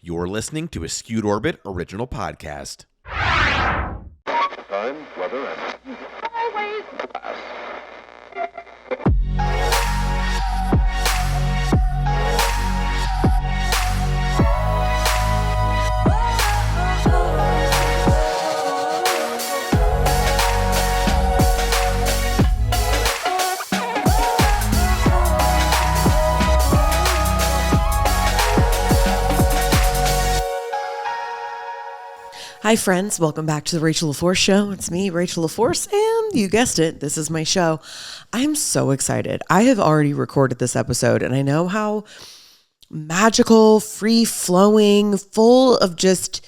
You're listening to a Skewed Orbit original podcast. Time, weather, and always pass. Hi friends, welcome back to the Rachel LaForce Show. It's me, Rachel LaForce, and you guessed it, this is my show. I'm so excited. I have already recorded this episode, and I know how magical, free-flowing, full of just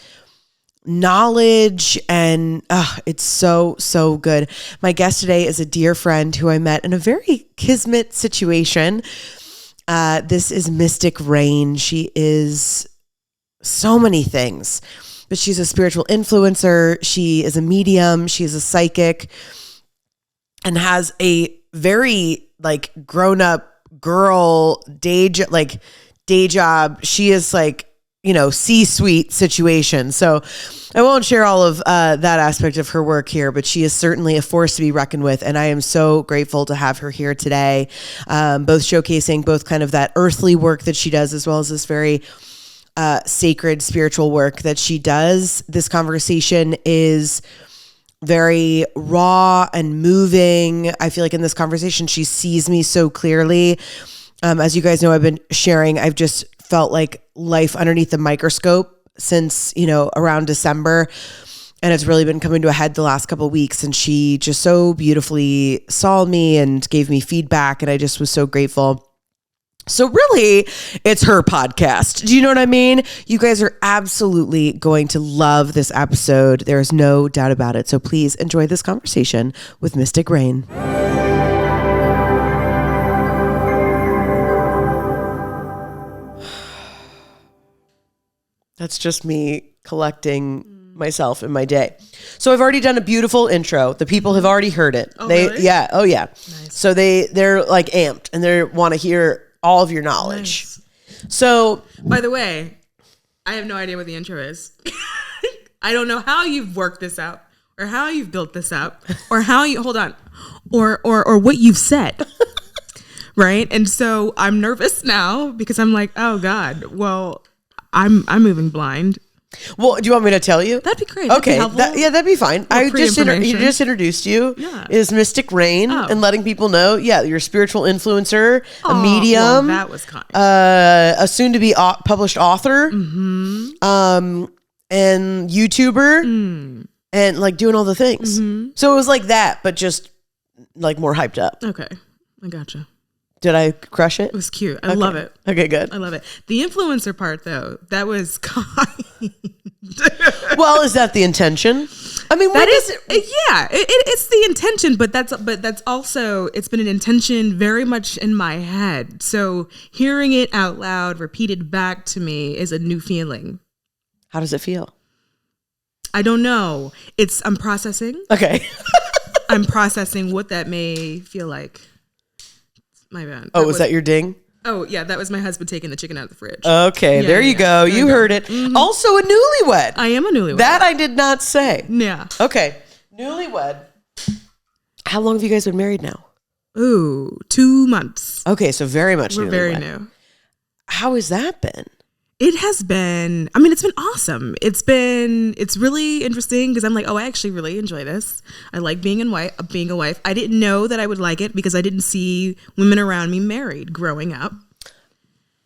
knowledge, and it's so good. My guest today is a dear friend who I met in a very kismet situation. This is Mystic Rainn. She is so many things. But she's a spiritual influencer. She is a medium. She is a psychic and has a very grown up girl day job. She is C-suite situation. So I won't share all of that aspect of her work here, but she is certainly a force to be reckoned with. And I am so grateful to have her here today, both showcasing both kind of that earthly work that she does, as well as this very sacred spiritual work that she does. This conversation is very raw and moving. I feel like in this conversation, she sees me so clearly. As you guys know, I've been sharing, I've just felt like life underneath the microscope since, around December. And it's really been coming to a head the last couple of weeks. And she just so beautifully saw me and gave me feedback. And I just was so grateful. So really, it's her podcast. Do you know what I mean? You guys are absolutely going to love this episode. There is no doubt about it. So please enjoy this conversation with Mystic Rainn. That's just me collecting myself in my day. So I've already done a beautiful intro. The people have already heard it. Really? Yeah. Oh yeah. Nice. So they're like amped and they want to hear all of your knowledge. Nice. So, by the way, I have no idea what the intro is. I don't know how you've worked this out, or how you've built this up, or how you or what you've said. Right? And so I'm nervous now because I'm like, oh God, well, I'm moving blind. Well, do you want me to tell you? That'd be great. Okay, that'd be fine. I just introduced you. Yeah. Is Mystic Rainn, and letting people know, you're a spiritual influencer, a medium. Well, that was kind. A soon-to-be published author, and YouTuber, and doing all the things. So it was like that, but just more hyped up. Okay, I gotcha. Did I crush it? It was cute. I love it. Okay, good. I love it. The influencer part, though, that was kind. Well, is that the intention? I mean, it's the intention, but that's also, it's been an intention very much in my head. So hearing it out loud, repeated back to me, is a new feeling. How does it feel? I don't know. I'm processing. Okay. I'm processing what that may feel like. My bad. Oh, was that your ding? Oh, yeah. That was my husband taking the chicken out of the fridge. Okay, there you go. You heard it. Mm-hmm. Also a newlywed. I am a newlywed. That I did not say. Yeah. Okay. Newlywed. How long have you guys been married now? Ooh, 2 months. Okay, so very much We're newlywed. very new. How has that been? It has been, it's been awesome. It's really interesting because I'm like, I actually really enjoy this. I like being a wife. I didn't know that I would like it because I didn't see women around me married growing up.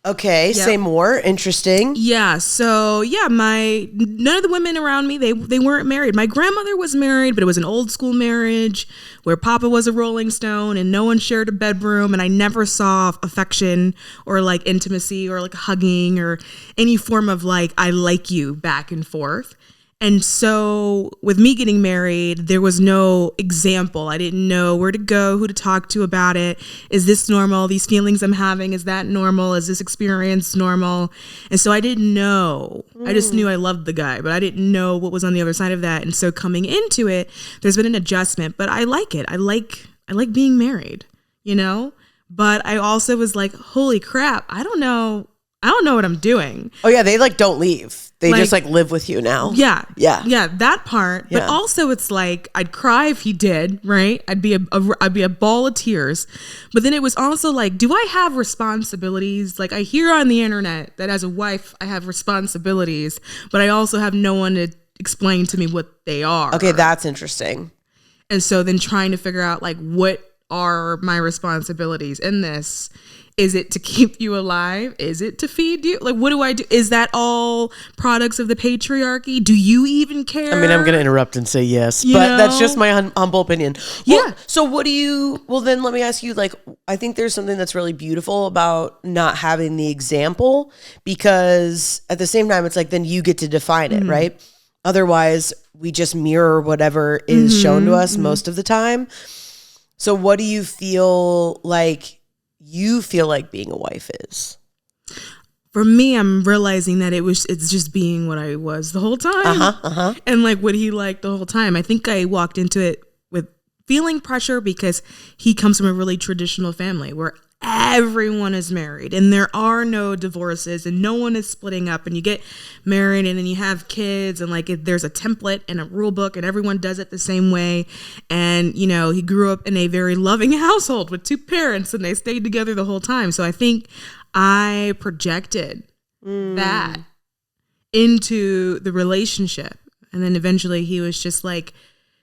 Okay, Yep. Say more. Interesting. Yeah, so none of the women around me, they weren't married. My grandmother was married, but it was an old school marriage where Papa was a Rolling Stone and no one shared a bedroom, and I never saw affection or intimacy or hugging or any form of I like you back and forth. And so with me getting married, there was no example. I didn't know where to go, who to talk to about it. Is this normal? These feelings I'm having, is that normal? Is this experience normal? And so I didn't know. I just knew I loved the guy, but I didn't know what was on the other side of that. And so coming into it, there's been an adjustment, but I like it. I like being married, But I also was like, holy crap, I don't know I don't know what I'm doing. Oh yeah, they like don't leave. They Like, just like live with you now. Yeah. Yeah. Yeah, that part. But Yeah. also it's like I'd cry if he did, right? I'd be a ball of tears. But then it was also like, do I have responsibilities? Like I hear on the internet that as a wife I have responsibilities, but I also have no one to explain to me what they are. Okay, that's interesting. And so then trying to figure out like what are my responsibilities in this? Is it to keep you alive? Is it to feed you? Like, what do I do? Is that all products of the patriarchy? Do you even care? I mean, I'm going to interrupt and say yes, You but that's know? just my humble opinion. Well, Yeah. So what do you, well then let me ask you, like, I think there's something that's really beautiful about not having the example, because at the same time, it's like, then you get to define it, right? Otherwise we just mirror whatever is shown to us most of the time. So what do you feel like being a wife is? For me, I'm realizing that it's just being what I was the whole time. And like what he liked the whole time. I think I walked into it with feeling pressure because he comes from a really traditional family where everyone is married and there are no divorces and no one is splitting up, and you get married and then you have kids and like there's a template and a rule book and everyone does it the same way. And you know, he grew up in a very loving household with two parents and they stayed together the whole time. So I think I projected that into the relationship, and then eventually he was just like,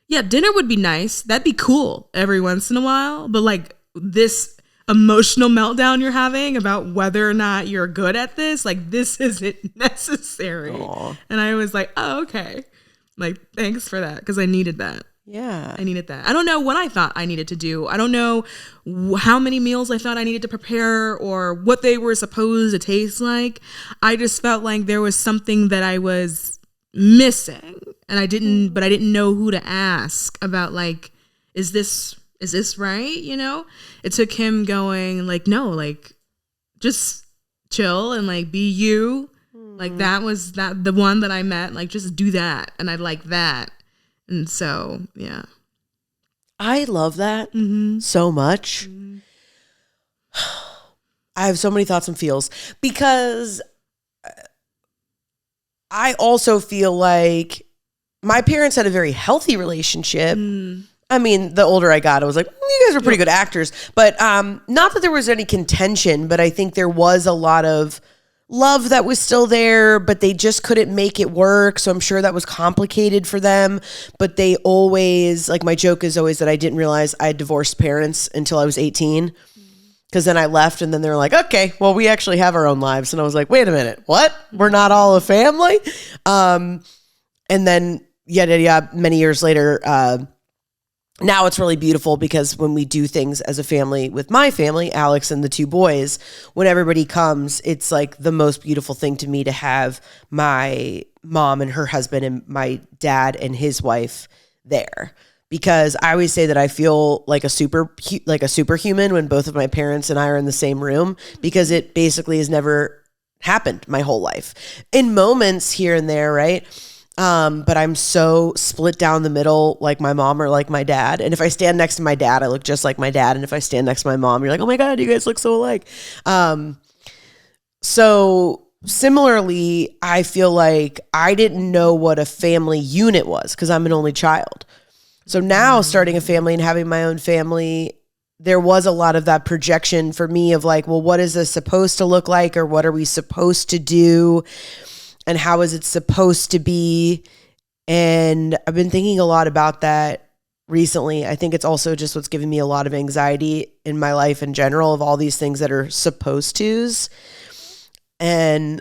yeah, dinner would be nice, that'd be cool every once in a while, but like this emotional meltdown you're having about whether or not you're good at this, like this isn't necessary. Aww. And I was like, oh, okay, like thanks for that, because I needed that. Yeah. I needed that. I don't know what I thought I needed to do. I don't know how many meals I thought I needed to prepare or what they were supposed to taste like. I just felt like there was something that I was missing, and I didn't know who to ask about, like, is this right? You know, it took him going like, no, like just chill and like be you. Like that was the one that I met, like just do that. And I like that. And so, yeah. I love that so much. I have so many thoughts and feels, because I also feel like my parents had a very healthy relationship. I mean, the older I got, I was like, you guys are pretty good actors. But not that there was any contention, but I think there was a lot of love that was still there, but they just couldn't make it work. So I'm sure that was complicated for them. But they always, like, my joke is always that I didn't realize I had divorced parents until I was 18. Because then I left and then they were like, okay, well, we actually have our own lives. And I was like, wait a minute, what? We're not all a family? And then, many years later, now it's really beautiful, because when we do things as a family with my family, Alex and the two boys, when everybody comes, it's like the most beautiful thing to me to have my mom and her husband and my dad and his wife there. Because I always say that I feel like a superhuman when both of my parents and I are in the same room, because it basically has never happened my whole life. In moments here and there, right? But I'm so split down the middle, like my mom or like my dad. And if I stand next to my dad, I look just like my dad. And if I stand next to my mom, you're like, oh my God, you guys look so alike. So similarly, I feel like I didn't know what a family unit was because I'm an only child. So now starting a family and having my own family, there was a lot of that projection for me of like, well, what is this supposed to look like? Or what are we supposed to do? And how is it supposed to be? And I've been thinking a lot about that recently. I think it's also just what's giving me a lot of anxiety in my life in general, of all these things that are supposed tos. And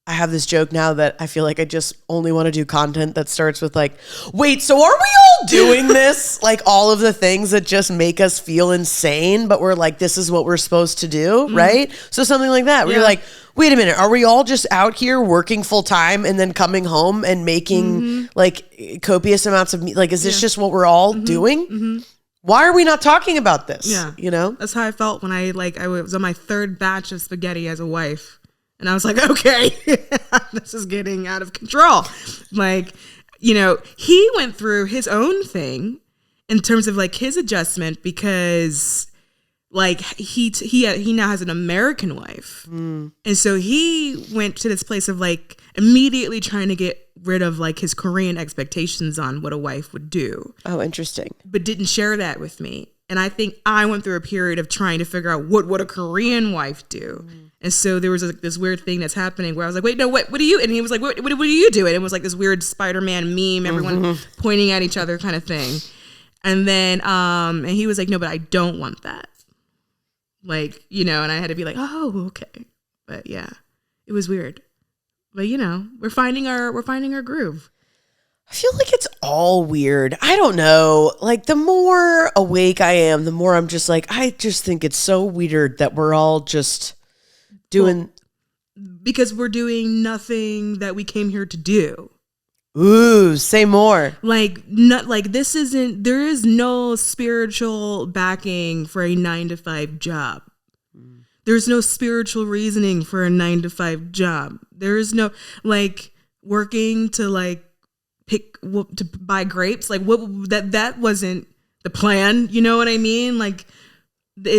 I have this joke now that I feel like I just only want to do content that starts with like, wait, so are we all doing this? Like all of the things that just make us feel insane, but we're like, this is what we're supposed to do, right? So something like that, where you're like, wait a minute, are we all just out here working full time and then coming home and making like copious amounts of meat? Like, is this just what we're all doing? Why are we not talking about this? Yeah. You know? That's how I felt when I was on my third batch of spaghetti as a wife. And I was like, okay, this is getting out of control. Like, you know, he went through his own thing in terms of like his adjustment, because like he now has an American wife. And so he went to this place of like immediately trying to get rid of like his Korean expectations on what a wife would do. Oh, interesting. But didn't share that with me. And I think I went through a period of trying to figure out what would a Korean wife do. And so there was this weird thing that's happening where I was like, wait, no, what do you? And he was like, what do you do? And it was like this weird Spider-Man meme, everyone pointing at each other kind of thing. And then, and he was like, no, but I don't want that. Like, you know, and I had to be like, oh, okay. But yeah, it was weird. But you know, we're finding our groove. I feel like it's all weird. I don't know. Like the more awake I am, the more I'm just like, I just think it's so weird that we're all just doing. Because we're doing nothing that we came here to do. Ooh, say more. Like, not like this isn't, there is no spiritual backing for a 9-to-5 job. There's no spiritual reasoning for a 9-to-5 job. There is no like working to like to buy grapes. Like what that wasn't the plan. You know what I mean? Like,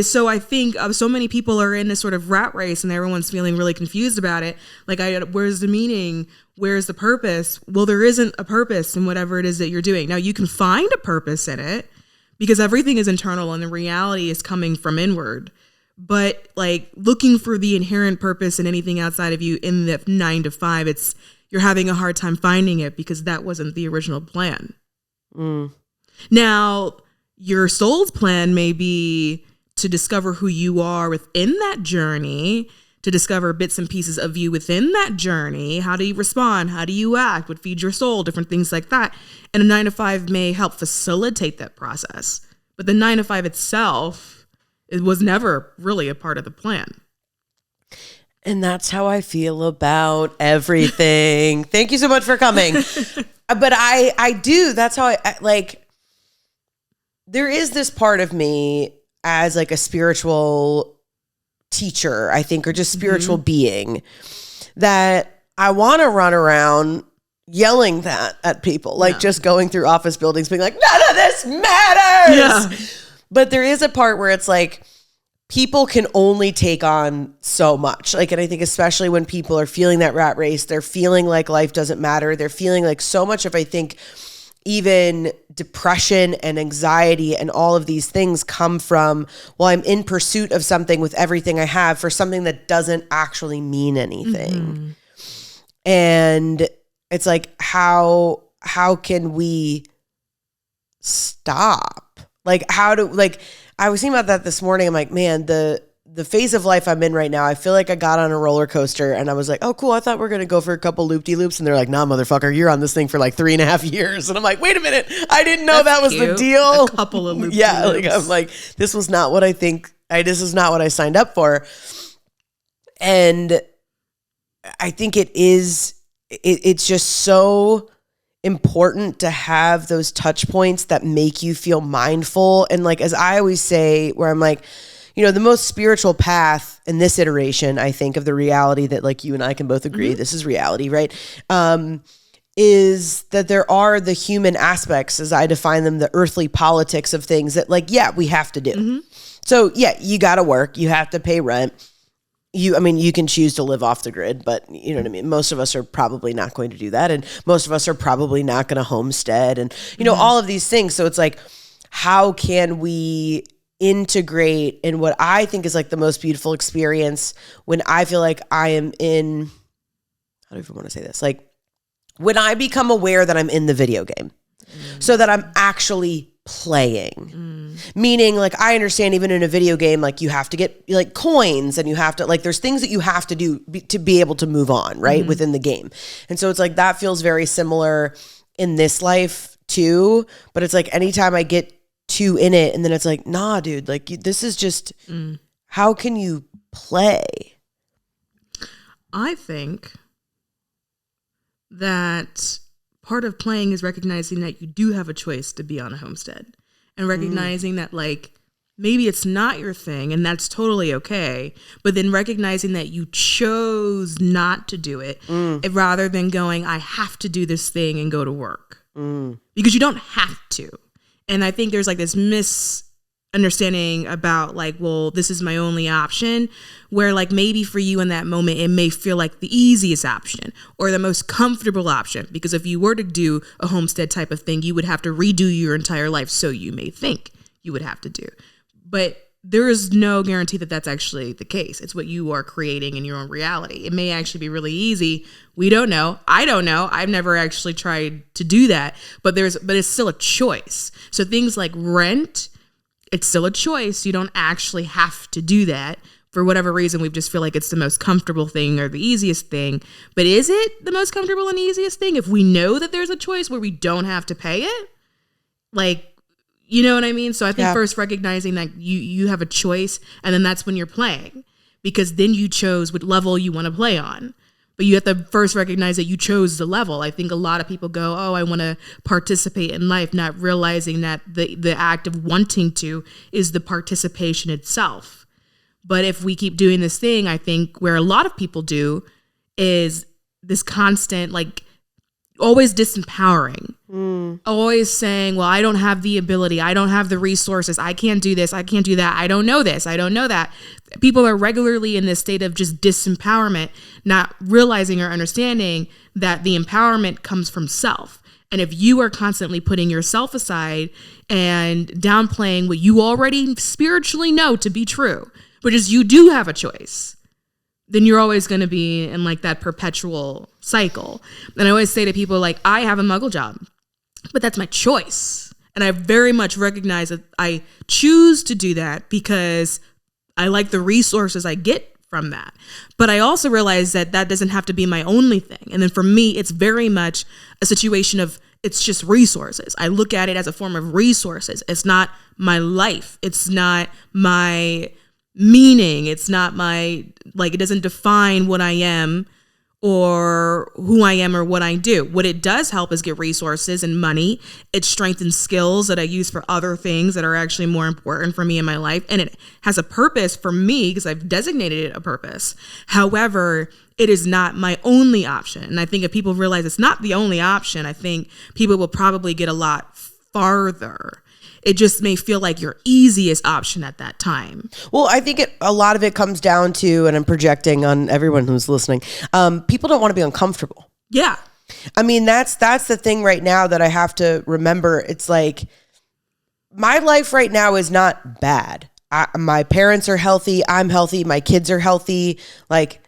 so I think so many people are in this sort of rat race and everyone's feeling really confused about it. Like, where's the meaning? Where's the purpose? Well, there isn't a purpose in whatever it is that you're doing. Now you can find a purpose in it because everything is internal and the reality is coming from inward. But like looking for the inherent purpose in anything outside of you in the 9-to-5, you're having a hard time finding it because that wasn't the original plan. Now, your soul's plan may be to discover who you are within that journey, to discover bits and pieces of you within that journey. How do you respond? How do you act? What feeds your soul? Different things like that. And a 9-to-5 may help facilitate that process. But the 9-to-5 itself, it was never really a part of the plan. And that's how I feel about everything. Thank you so much for coming. But I do. That's how I like. There is this part of me as like a spiritual teacher, I think, or just spiritual being that I want to run around yelling that at people, like just going through office buildings being like, none of this matters. Yeah. But there is a part where it's like people can only take on so much. Like, and I think especially when people are feeling that rat race, they're feeling like life doesn't matter. They're feeling like so much of, I think, even depression and anxiety and all of these things come from, well, I'm in pursuit of something with everything I have for something that doesn't actually mean anything. And it's like, how can we stop? Like, I was thinking about that this morning. I'm like, man, the phase of life I'm in right now, I feel like I got on a roller coaster and I was like, oh, cool. I thought we were going to go for a couple loop-de-loops. And they're like, nah, motherfucker, you're on this thing for like 3.5 years. And I'm like, wait a minute. I didn't know that was the deal. A couple of loop-de-loops. Yeah. Like, I'm like, this was not what this is not what I signed up for. And I think it's just so important to have those touch points that make you feel mindful. And like, as I always say, where I'm like, you know, the most spiritual path in this iteration, I think, of the reality that like you and I can both agree, this is reality, right? Is that there are the human aspects, as I define them, the earthly politics of things that like, yeah, we have to do. So yeah, you got to work, you have to pay rent. You can choose to live off the grid, but you know what I mean? Most of us are probably not going to do that. And most of us are probably not going to homestead and, you know, all of these things. So it's like, how can we integrate in what I think is like the most beautiful experience when I feel like I am in, how do I want to say this? Like when I become aware that I'm in the video game so that I'm actually playing, meaning like I understand even in a video game, like you have to get like coins and you have to like, there's things that you have to do to be able to move on, right? Within the game. And so it's like, that feels very similar in this life too. But it's like, anytime I get too in it and then it's like, nah, dude, like this is just, how can you play? I think that part of playing is recognizing that you do have a choice to be on a homestead and recognizing that like maybe it's not your thing and that's totally okay. But then recognizing that you chose not to do it rather than going, I have to do this thing and go to work because you don't have to. And I think there's like this understanding about like, well, this is my only option, where like maybe for you in that moment, it may feel like the easiest option or the most comfortable option. Because if you were to do a homestead type of thing, you would have to redo your entire life. So you may think you would have to do, but there is no guarantee that that's actually the case. It's what you are creating in your own reality. It may actually be really easy. We don't know. I don't know. I've never actually tried to do that, but it's still a choice. So things like rent, it's still a choice. You don't actually have to do that. For whatever reason, we just feel like it's the most comfortable thing or the easiest thing. But is it the most comfortable and easiest thing if we know that there's a choice where we don't have to pay it? Like, you know what I mean? So I think first recognizing that you have a choice, and then that's when you're playing, because then you chose what level you want to play on. But you have to first recognize that you chose the level. I think a lot of people go, oh, I want to participate in life, not realizing that the act of wanting to is the participation itself. But if we keep doing this thing, I think where a lot of people do is this constant, like, always disempowering, always saying, well, I don't have the ability. I don't have the resources. I can't do this. I can't do that. I don't know this. I don't know that. People are regularly in this state of just disempowerment, not realizing or understanding that the empowerment comes from self. And if you are constantly putting yourself aside and downplaying what you already spiritually know to be true, but as you do have a choice, then you're always going to be in like that perpetual cycle. And I always say to people, like, I have a muggle job, but that's my choice. And I very much recognize that I choose to do that because I like the resources I get from that. But I also realize that that doesn't have to be my only thing. And then for me, it's very much a situation of it's just resources. I look at it as a form of resources. It's not my life. It's not my meaning. It's not my, like, it doesn't define what I am or who I am or what I do. What it does help is get resources and money. It strengthens skills that I use for other things that are actually more important for me in my life. And it has a purpose for me because I've designated it a purpose. However, it is not my only option. And I think if people realize it's not the only option, I think people will probably get a lot farther. It just may feel like your easiest option at that time. Well, I think a lot of it comes down to, and I'm projecting on everyone who's listening, people don't want to be uncomfortable. Yeah. I mean, that's the thing right now that I have to remember. It's like, my life right now is not bad. My parents are healthy. I'm healthy. My kids are healthy. Like,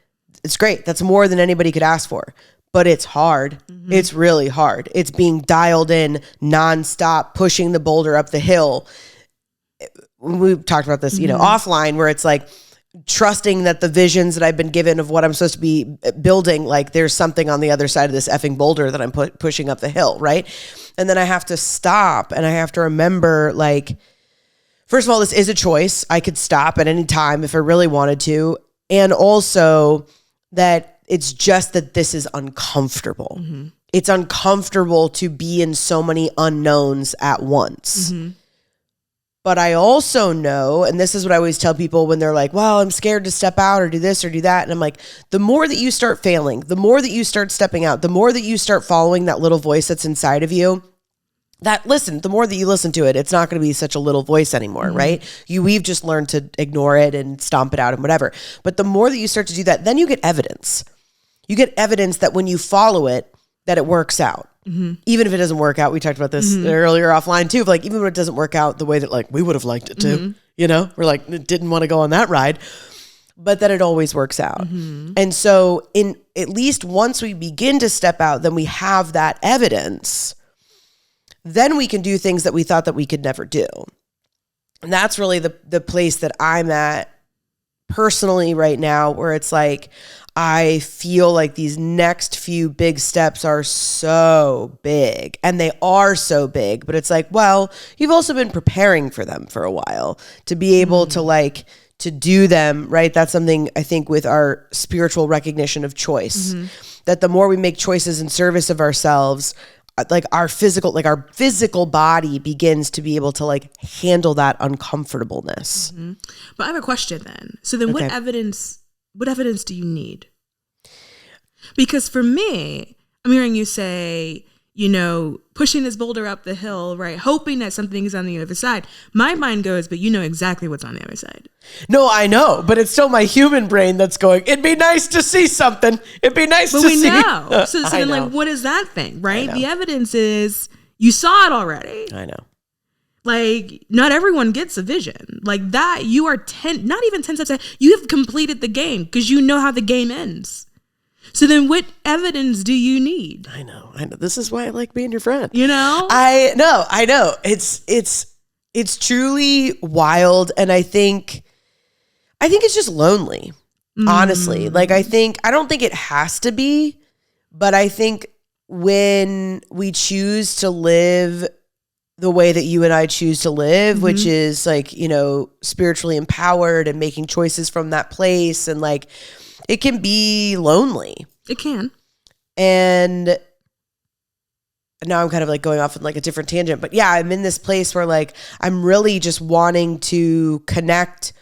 it's great. That's more than anybody could ask for. But it's hard. Mm-hmm. It's really hard. It's being dialed in nonstop, pushing the boulder up the hill. We've talked about this, offline, where it's like trusting that the visions that I've been given of what I'm supposed to be building, like there's something on the other side of this effing boulder that I'm pushing up the hill, right? And then I have to stop and I have to remember, like, first of all, this is a choice. I could stop at any time if I really wanted to. And also that it's just that this is uncomfortable. Mm-hmm. It's uncomfortable to be in so many unknowns at once. Mm-hmm. But I also know, and this is what I always tell people when they're like, well, I'm scared to step out or do this or do that. And I'm like, the more that you start failing, the more that you start stepping out, the more that you start following that little voice that's inside of you, the more that you listen to it, it's not going to be such a little voice anymore, mm-hmm. right? We've just learned to ignore it and stomp it out and whatever. But the more that you start to do that, then you get evidence. You get evidence that when you follow it, that it works out. Mm-hmm. Even if it doesn't work out, we talked about this earlier offline too, of like, even when it doesn't work out the way that like we would have liked it to, we're like, didn't want to go on that ride, but that it always works out. Mm-hmm. And so at least once we begin to step out, then we have that evidence. Then we can do things that we thought that we could never do. And that's really the place that I'm at personally right now, where it's like, I feel like these next few big steps are so big, and they are so big, but it's like, well, you've also been preparing for them for a while to be able to do them, right? That's something I think with our spiritual recognition of choice, that the more we make choices in service of ourselves, like our physical body begins to be able to like handle that uncomfortableness. Mm-hmm. But I have a question then. So then what evidence do you need? Because for me, I'm hearing you say pushing this boulder up the hill, right? Hoping that something is on the other side. My mind goes, but you know exactly what's on the other side. No, I know, but it's still my human brain that's going, it'd be nice to see something. It'd be nice to see. But we know. So then like, what is that thing, right? The evidence is you saw it already. I know. Like, not everyone gets a vision. Like that, you are not even 10 steps ahead. You have completed the game because you know how the game ends. So then what evidence do you need? I know. This is why I like being your friend. I know. It's truly wild. And I think it's just lonely, honestly. Like, I don't think it has to be, but I think when we choose to live the way that you and I choose to live, which is like, spiritually empowered and making choices from that place, and like, it can be lonely. It can. And now I'm kind of like going off on like a different tangent, but yeah, I'm in this place where like, I'm really just wanting to connect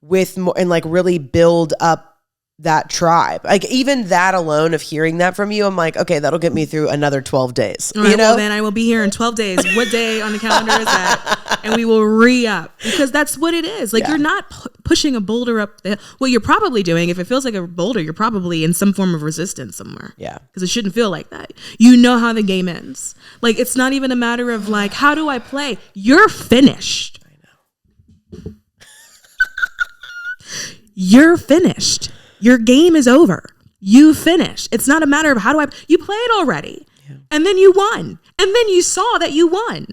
with more and like really build up that tribe. Like even that alone of hearing that from you, I'm like, okay, that'll get me through another 12 days. All right, well, then I will be here in 12 days. What day on the calendar is that? And we will re-up, because that's what it is. Like, you're not pushing a boulder up the hill. What you're probably doing, if it feels like a boulder, you're probably in some form of resistance somewhere. Yeah. Because it shouldn't feel like that. You know how the game ends. Like, it's not even a matter of like, how do I play? You're finished. I know. You're finished. Your game is over. You finished. It's not a matter of you played already. Yeah. And then you won. And then you saw that you won.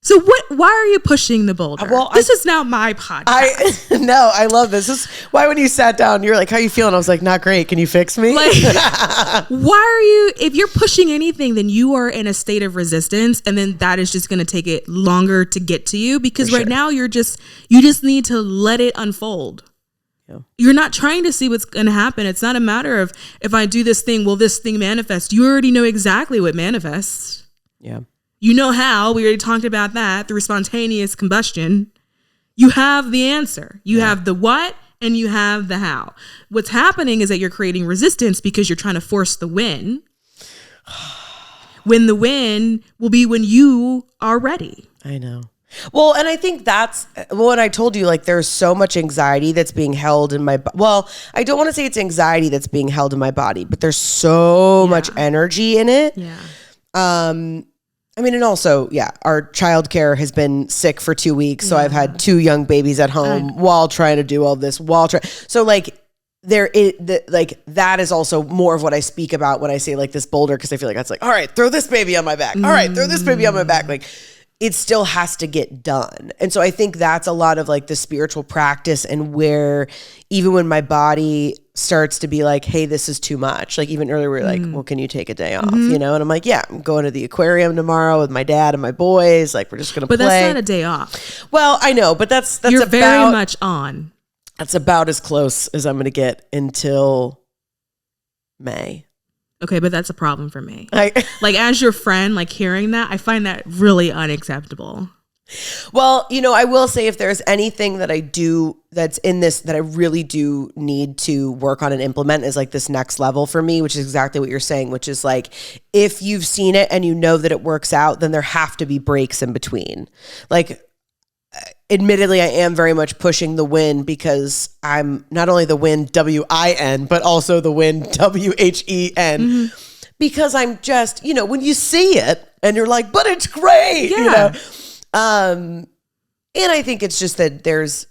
So why are you pushing the boulder? This is now my podcast. I love this. This is why when you sat down, you're like, how you feeling? I was like, not great. Can you fix me? Like, if you're pushing anything, then you are in a state of resistance, and then that is just going to take it longer to get to you, because now you just need to let it unfold. Yeah. You're not trying to see what's going to happen. It's not a matter of, if I do this thing, will this thing manifest? You already know exactly what manifests. Yeah. You know how. We already talked about that through spontaneous combustion. You have the answer. You have the what and you have the how. What's happening is that you're creating resistance because you're trying to force the win. When the win will be when you are ready. I know. Well, and I think that's when I told you, like, there's so much anxiety that's being held in my I don't want to say it's anxiety that's being held in my body, but there's so much energy in it. Yeah. I mean, and also, our childcare has been sick for 2 weeks. So I've had 2 young babies at home while trying to do all this, so like that is also more of what I speak about when I say like this boulder. Cause I feel like that's like, all right, throw this baby on my back. All right, throw this baby on my back. Like, it still has to get done. And so I think that's a lot of like the spiritual practice, and where even when my body starts to be like, hey, this is too much. Like even earlier we were like, well, can you take a day off? And I'm like, yeah, I'm going to the aquarium tomorrow with my dad and my boys. Like, we're just going to play. But that's not a day off. Well, I know, but that's you're very much on. That's about as close as I'm going to get until May. Okay, but that's a problem for me. Like, as your friend, like hearing that, I find that really unacceptable. Well, I will say, if there's anything that I do that's in this that I really do need to work on and implement, is like this next level for me, which is exactly what you're saying, which is like, if you've seen it and you know that it works out, then there have to be breaks in between. Like, admittedly, I am very much pushing the win, because I'm not only the win WIN, but also the win WHEN, because I'm just, when you see it and you're like, but it's great, and I think it's just that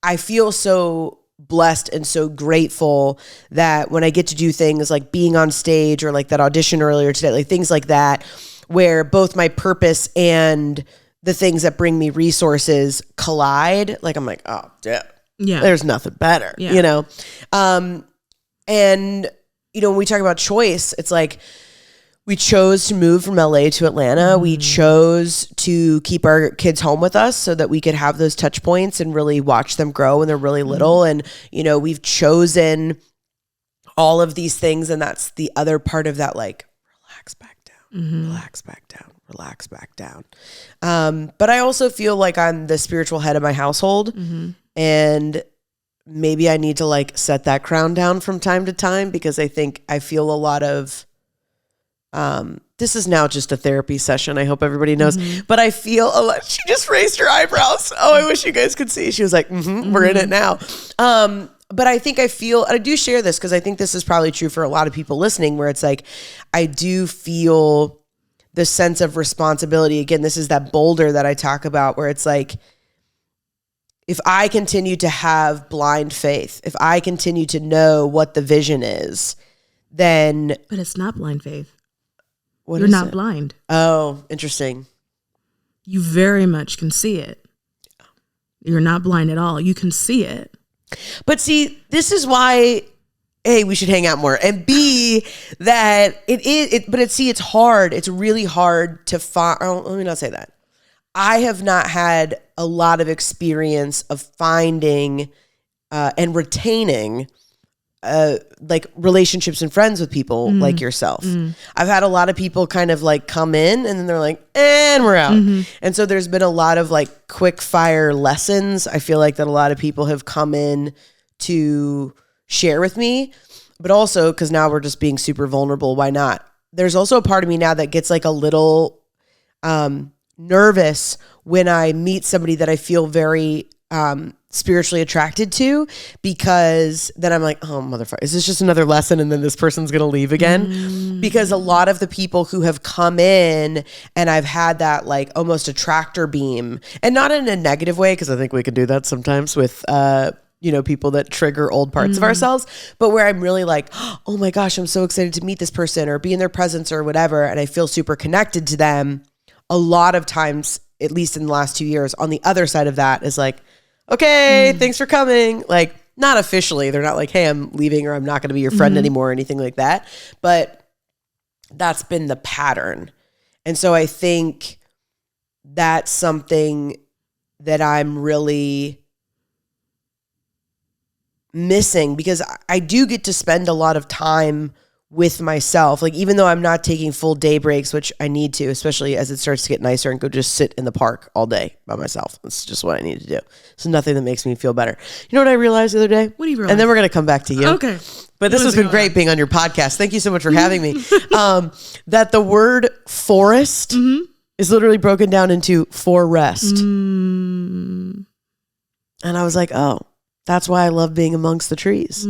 I feel so blessed and so grateful that when I get to do things like being on stage, or like that audition earlier today, like things like that, where both my purpose and the things that bring me resources collide. Like, I'm like, oh, yeah, there's nothing better, and when we talk about choice, it's like, we chose to move from LA to Atlanta. We chose to keep our kids home with us so that we could have those touch points and really watch them grow when they're really little. And, we've chosen all of these things. And that's the other part of that, like, relax back down, relax back down, relax back down. But I also feel like I'm the spiritual head of my household. And maybe I need to like set that crown down from time to time, because I think I feel a lot of, this is now just a therapy session. I hope everybody knows, but I feel a lot. She just raised her eyebrows. Oh, I wish you guys could see. She was like, we're in it now. But I think I do share this because I think this is probably true for a lot of people listening, where it's like, I do feel the sense of responsibility. Again, this is that boulder that I talk about, where it's like, if I continue to have blind faith, if I continue to know what the vision is, then... But it's not blind faith. What You're is not it? blind. Oh, interesting. You very much can see it. You're not blind at all. You can see it. But see, this is why, A, we should hang out more, and B, that it's hard. It's really hard to find. Oh, let me not say that. I have not had a lot of experience of finding and retaining like relationships and friends with people like yourself. I've had a lot of people kind of like come in and then they're like, and we're out. And so there's been a lot of like quick fire lessons. I feel like that a lot of people have come in to share with me, but also because now we're just being super vulnerable. Why not? There's also a part of me now that gets like a little nervous when I meet somebody that I feel very spiritually attracted to, because then I'm like, oh, motherfucker, is this just another lesson and then this person's going to leave again? Because a lot of the people who have come in and I've had that like almost a tractor beam, and not in a negative way, because I think we can do that sometimes with, people that trigger old parts of ourselves, but where I'm really like, oh my gosh, I'm so excited to meet this person or be in their presence or whatever. And I feel super connected to them. A lot of times, at least in the last 2 years, on the other side of that is like, okay, thanks for coming. Like, not officially. They're not like, hey, I'm leaving or I'm not going to be your friend anymore or anything like that. But that's been the pattern. And so I think that's something that I'm really missing, because I do get to spend a lot of time with myself. Like, even though I'm not taking full day breaks, which I need to, especially as it starts to get nicer, and go just sit in the park all day by myself. That's just what I need to do. It's nothing that makes me feel better. You know what I realized the other day? What do you realize? And then we're going to come back to you. Okay. But this has been great being on your podcast. Thank you so much for having me. That the word forest is literally broken down into forest. And I was like, oh, that's why I love being amongst the trees.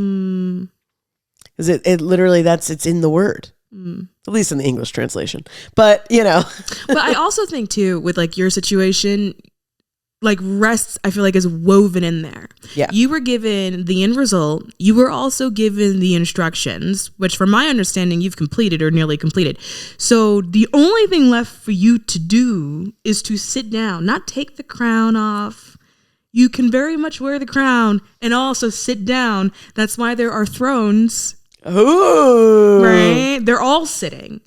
Because it literally, it's in the word, at least in the English translation. But, But I also think too, with like your situation, like rest, I feel like is woven in there. Yeah. You were given the end result. You were also given the instructions, which from my understanding, you've completed or nearly completed. So the only thing left for you to do is to sit down, not take the crown off. You can very much wear the crown and also sit down. That's why there are thrones. Ooh. Right? They're all sitting.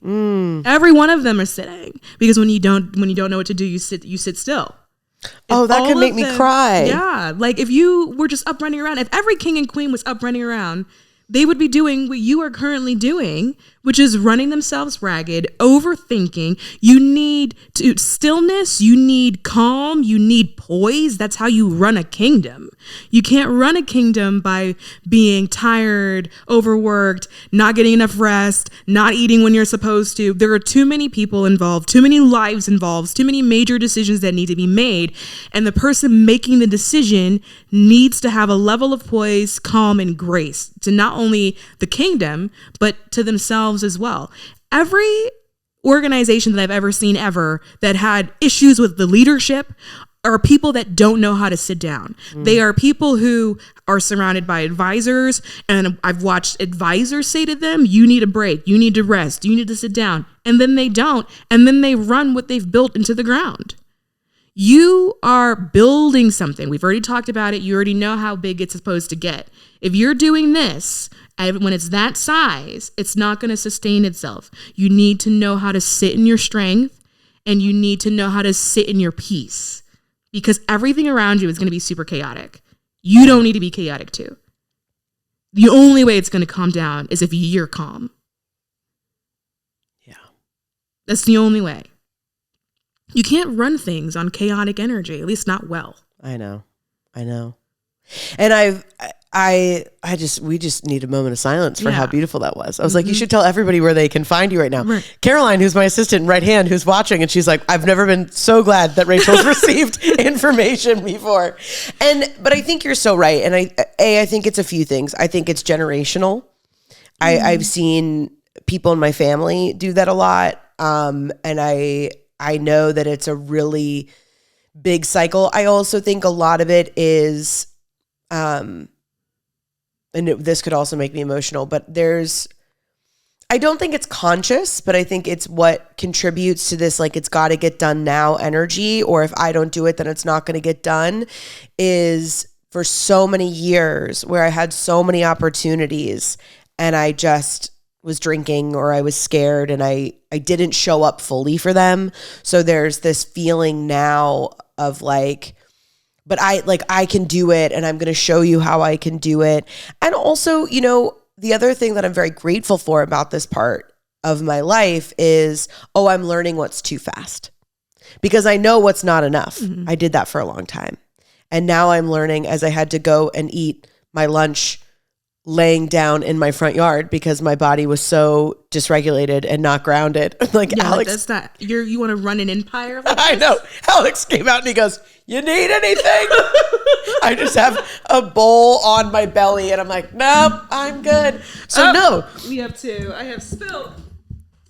Every one of them are sitting, because when you don't know what to do, you sit still. Oh, that could make me cry. Yeah. Like if you were just up running around, if every king and queen was up running around, they would be doing what you are currently doing, which is running themselves ragged, overthinking. You need stillness, you need calm, you need poise. That's how you run a kingdom. You can't run a kingdom by being tired, overworked, not getting enough rest, not eating when you're supposed to. There are too many people involved, too many lives involved, too many major decisions that need to be made. And the person making the decision needs to have a level of poise, calm, and grace to not only the kingdom, but to themselves as well. Every organization that I've ever seen that had issues with the leadership are people that don't know how to sit down. They are people who are surrounded by advisors, and I've watched advisors say to them, you need a break, you need to rest, you need to sit down. And then they don't. And then they run what they've built into the ground. You are building something. We've already talked about it. You already know how big it's supposed to get. If you're doing this, when it's that size, it's not going to sustain itself. You need to know how to sit in your strength, and you need to know how to sit in your peace, because everything around you is going to be super chaotic. You don't need to be chaotic too. The only way it's going to calm down is if you're calm. Yeah. That's the only way. You can't run things on chaotic energy, at least not well. I know. And we just need a moment of silence for how beautiful that was. I was like, you should tell everybody where they can find you right now. Right. Caroline, who's my assistant right hand, who's watching, and she's like, I've never been so glad that Rachel's received information before. But I think you're so right. And I think it's a few things. I think it's generational. I've seen people in my family do that a lot. And I know that it's a really big cycle. I also think a lot of it is, this could also make me emotional, but I don't think it's conscious, but I think it's what contributes to this, like, it's got to get done now energy, or if I don't do it, then it's not going to get done, is for so many years where I had so many opportunities and I just was drinking or I was scared and I didn't show up fully for them. So there's this feeling now of like, but I can do it and I'm going to show you how I can do it. And also, the other thing that I'm very grateful for about this part of my life is, I'm learning what's too fast because I know what's not enough. I did that for a long time. And now I'm learning as I had to go and eat my lunch laying down in my front yard because my body was so dysregulated and not grounded. Alex, that's not, you want to run an empire? I know. Alex came out and he goes, you need anything? I just have a bowl on my belly and I'm like, nope, I'm good. So no. We have two. I have spilled.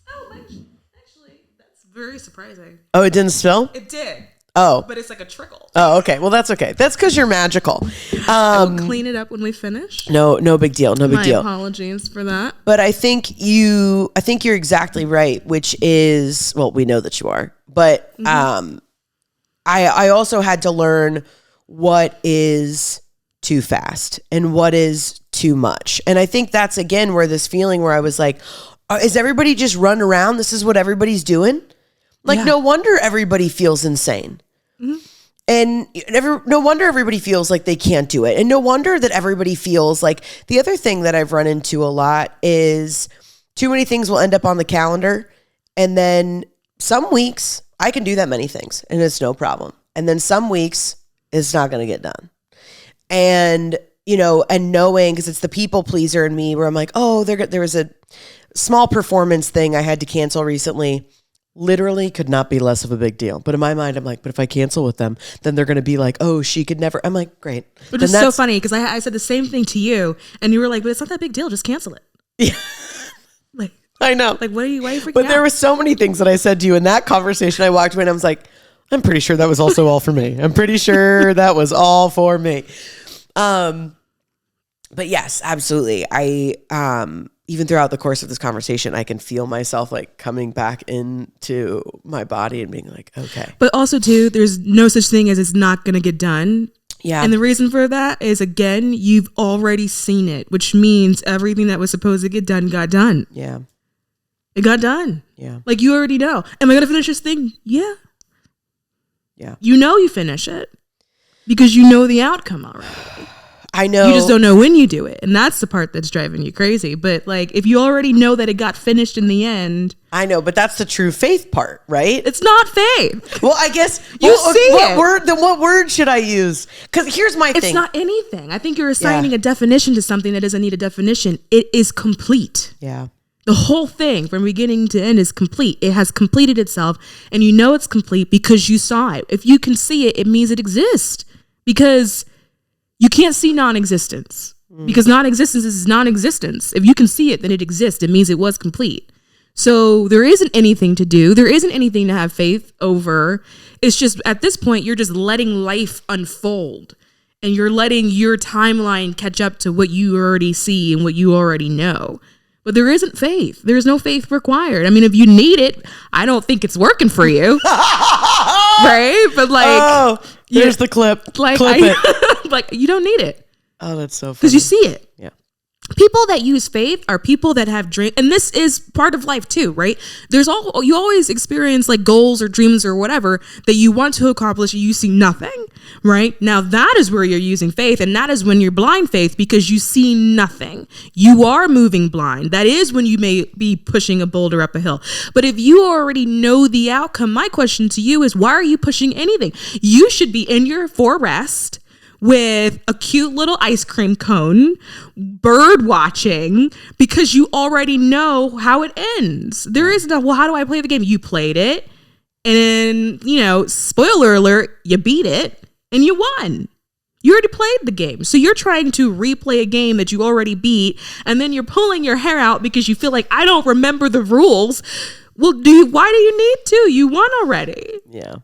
Oh, actually, that's very surprising. Oh, it didn't spill? It did. Oh. But it's like a trickle. Oh, okay. Well, that's okay. That's because you're magical. We'll clean it up when we finish. No big deal. No big deal. My apologies for that. But I think you're exactly right, which is, well, we know that you are. But I also had to learn what is too fast and what is too much. And I think that's, again, where this feeling where I was like, is everybody just run around? This is what everybody's doing? No wonder everybody feels insane. And no wonder everybody feels like they can't do it. And no wonder that everybody feels like, the other thing that I've run into a lot is too many things will end up on the calendar. And then some weeks I can do that many things and it's no problem. And then some weeks it's not going to get done. And, and knowing, because it's the people pleaser in me where I'm like, there was a small performance thing I had to cancel recently. Literally could not be less of a big deal. But in my mind, I'm like, but if I cancel with them, then they're going to be like, oh, she could never. I'm like, great. Which is so funny because I said the same thing to you and you were like, but it's not that big deal. Just cancel it. Yeah. I know. Why are you freaking But out? there were so many things that I said to you in that conversation. I walked away and I was like, I'm pretty sure that was also all for me. I'm pretty sure that was all for me. But yes, absolutely. Even throughout the course of this conversation, I can feel myself like coming back into my body and being like, okay. But also too, there's no such thing as it's not going to get done. Yeah. And the reason for that is, again, you've already seen it, which means everything that was supposed to get done got done. Yeah. It got done. Yeah. Like, you already know. Am I going to finish this thing? Yeah. Yeah. You finish it because you know the outcome already. I know. You just don't know when you do it. And that's the part that's driving you crazy. But like, if you already know that it got finished in the end. I know, but that's the true faith part, right? It's not faith. Well, I guess what word should I use? Because here's my thing. It's not anything. I think you're assigning a definition to something that doesn't need a definition. It is complete. Yeah. The whole thing from beginning to end is complete. It has completed itself, and you know it's complete because you saw it. If you can see it, it means it exists, because you can't see non-existence, because non-existence is non-existence. If you can see it, then it exists. It means it was complete. So there isn't anything to do. There isn't anything to have faith over. It's just, at this point, you're just letting life unfold, and you're letting your timeline catch up to what you already see and what you already know. But there isn't faith. There's no faith required. I mean, if you need it, I don't think it's working for you. Right? But like, there's the clip. Like, clip it. Like, you don't need it. Oh, that's so funny. Because you see it. Yeah. People that use faith are people that have dreams, and this is part of life too, right? You always experience like goals or dreams or whatever that you want to accomplish, and you see nothing, right? Now that is where you're using faith, and that is when you're blind faith, because you see nothing. You are moving blind. That is when you may be pushing a boulder up a hill. But if you already know the outcome, my question to you is, why are you pushing anything? You should be in your for rest, with a cute little ice cream cone, bird watching, because you already know how it ends. There is no, well, how do I play the game? You played it, and then, spoiler alert, you beat it, and you won. You already played the game. So you're trying to replay a game that you already beat, and then you're pulling your hair out because you feel like, I don't remember the rules. Well, why do you need to? You won already. Yeah.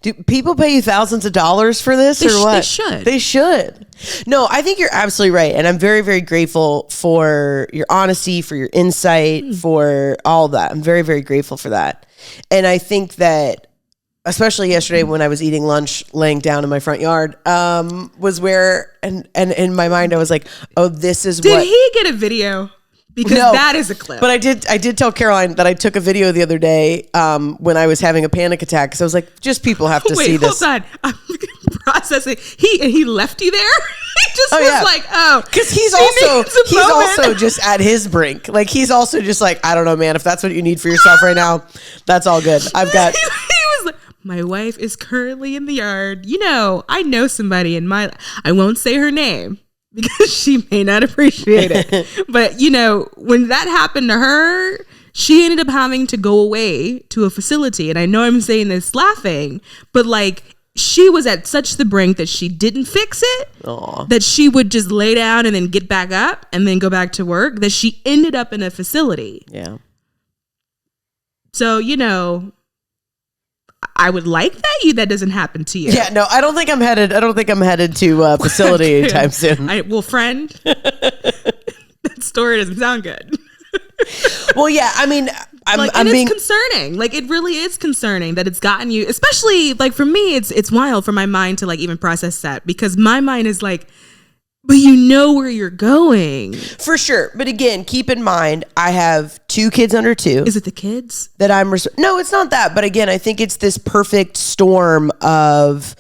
Do people pay you thousands of dollars for this or what? They should. They should. No, I think you're absolutely right. And I'm very, very grateful for your honesty, for your insight, for all that. I'm very, very grateful for that. And I think that, especially yesterday when I was eating lunch laying down in my front yard, was where, and in my mind, I was like, oh, this is Did he get a video? Because that is a clip. But I did tell Caroline that I took a video the other day when I was having a panic attack. Because I was like, just people have to see this. Hold on. I'm processing. He left you there? He just was like, oh. Because he's also just at his brink. Like, he's also just like, I don't know, man. If that's what you need for yourself right now, that's all good. I've got... He was like, my wife is currently in the yard. I know somebody in my... I won't say her name, because she may not appreciate it. But, when that happened to her, she ended up having to go away to a facility. And I know I'm saying this laughing, but she was at such the brink that she didn't fix it, that she would just lay down and then get back up and then go back to work, that she ended up in a facility. Yeah. So, I would like that doesn't happen to you. Yeah, no, I don't think I'm headed to a facility anytime soon. Friend, that story doesn't sound good. Well, yeah, I mean, it's concerning. It really is concerning that it's gotten you, especially for me, it's wild for my mind to even process that, because my mind is like, but you know where you're going. For sure. But again, keep in mind, I have 2 kids under 2. Is it the kids? That no, it's not that. But again, I think it's this perfect storm of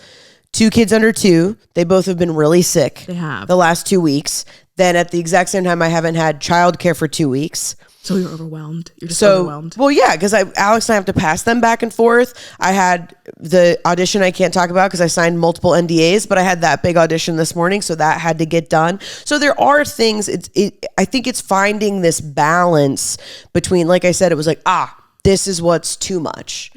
2 kids under 2. They both have been really sick. They have. The last 2 weeks. Then at the exact same time, I haven't had childcare for 2 weeks. So you're overwhelmed. You're just overwhelmed. Well, yeah, because Alex and I have to pass them back and forth. I had the audition I can't talk about because I signed multiple NDAs, but I had that big audition this morning, so that had to get done. So there are things. I think it's finding this balance between, like I said, it was like, this is what's too much.